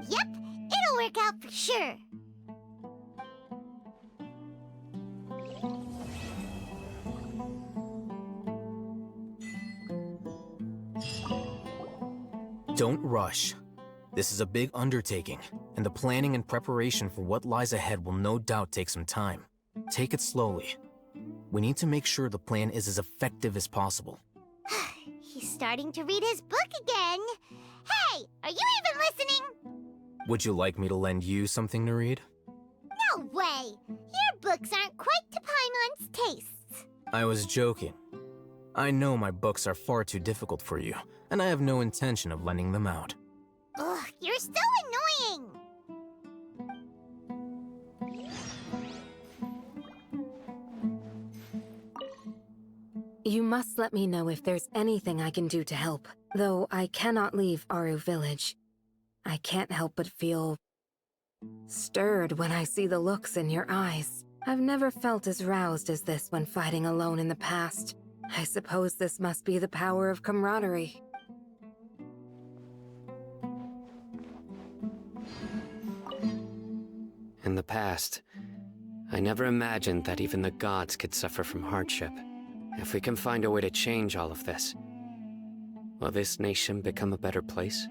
Yep, it'll work out for sure. Don't rush. This is a big undertaking, and the planning and preparation for what lies ahead will no doubt take some time. Take it slowly. We need to make sure the plan is as effective as possible. He's starting to read his book again. Hey, are you even listening? Would you like me to lend you something to read? No way! Your books aren't quite to Paimon's tastes. I was joking. I know my books are far too difficult for you, and I have no intention of lending them out. Ugh, you're so annoying! You must let me know if there's anything I can do to help. Though I cannot leave Aru Village, I can't help but feel stirred when I see the looks in your eyes. I've never felt as roused as this when fighting alone in the past. I suppose this must be the power of camaraderie. In the past, I never imagined that even the gods could suffer from hardship. If we can find a way to change all of this, will this nation become a better place?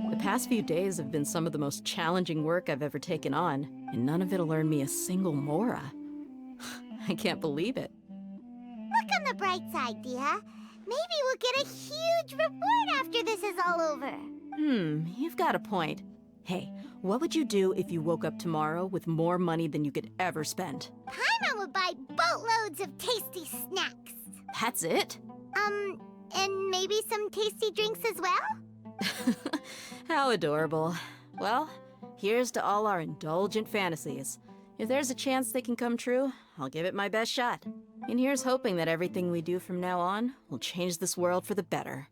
The past few days have been some of the most challenging work I've ever taken on, and none of it'll earn me a single mora. I can't believe it. Look on the bright side, Dia. Maybe we'll get a huge reward after this is all over. You've got a point. Hey, what would you do if you woke up tomorrow with more money than you could ever spend? Paimon would buy boatloads of tasty snacks. That's it? And maybe some tasty drinks as well? How adorable. Well, here's to all our indulgent fantasies. If there's a chance they can come true, I'll give it my best shot. And here's hoping that everything we do from now on will change this world for the better.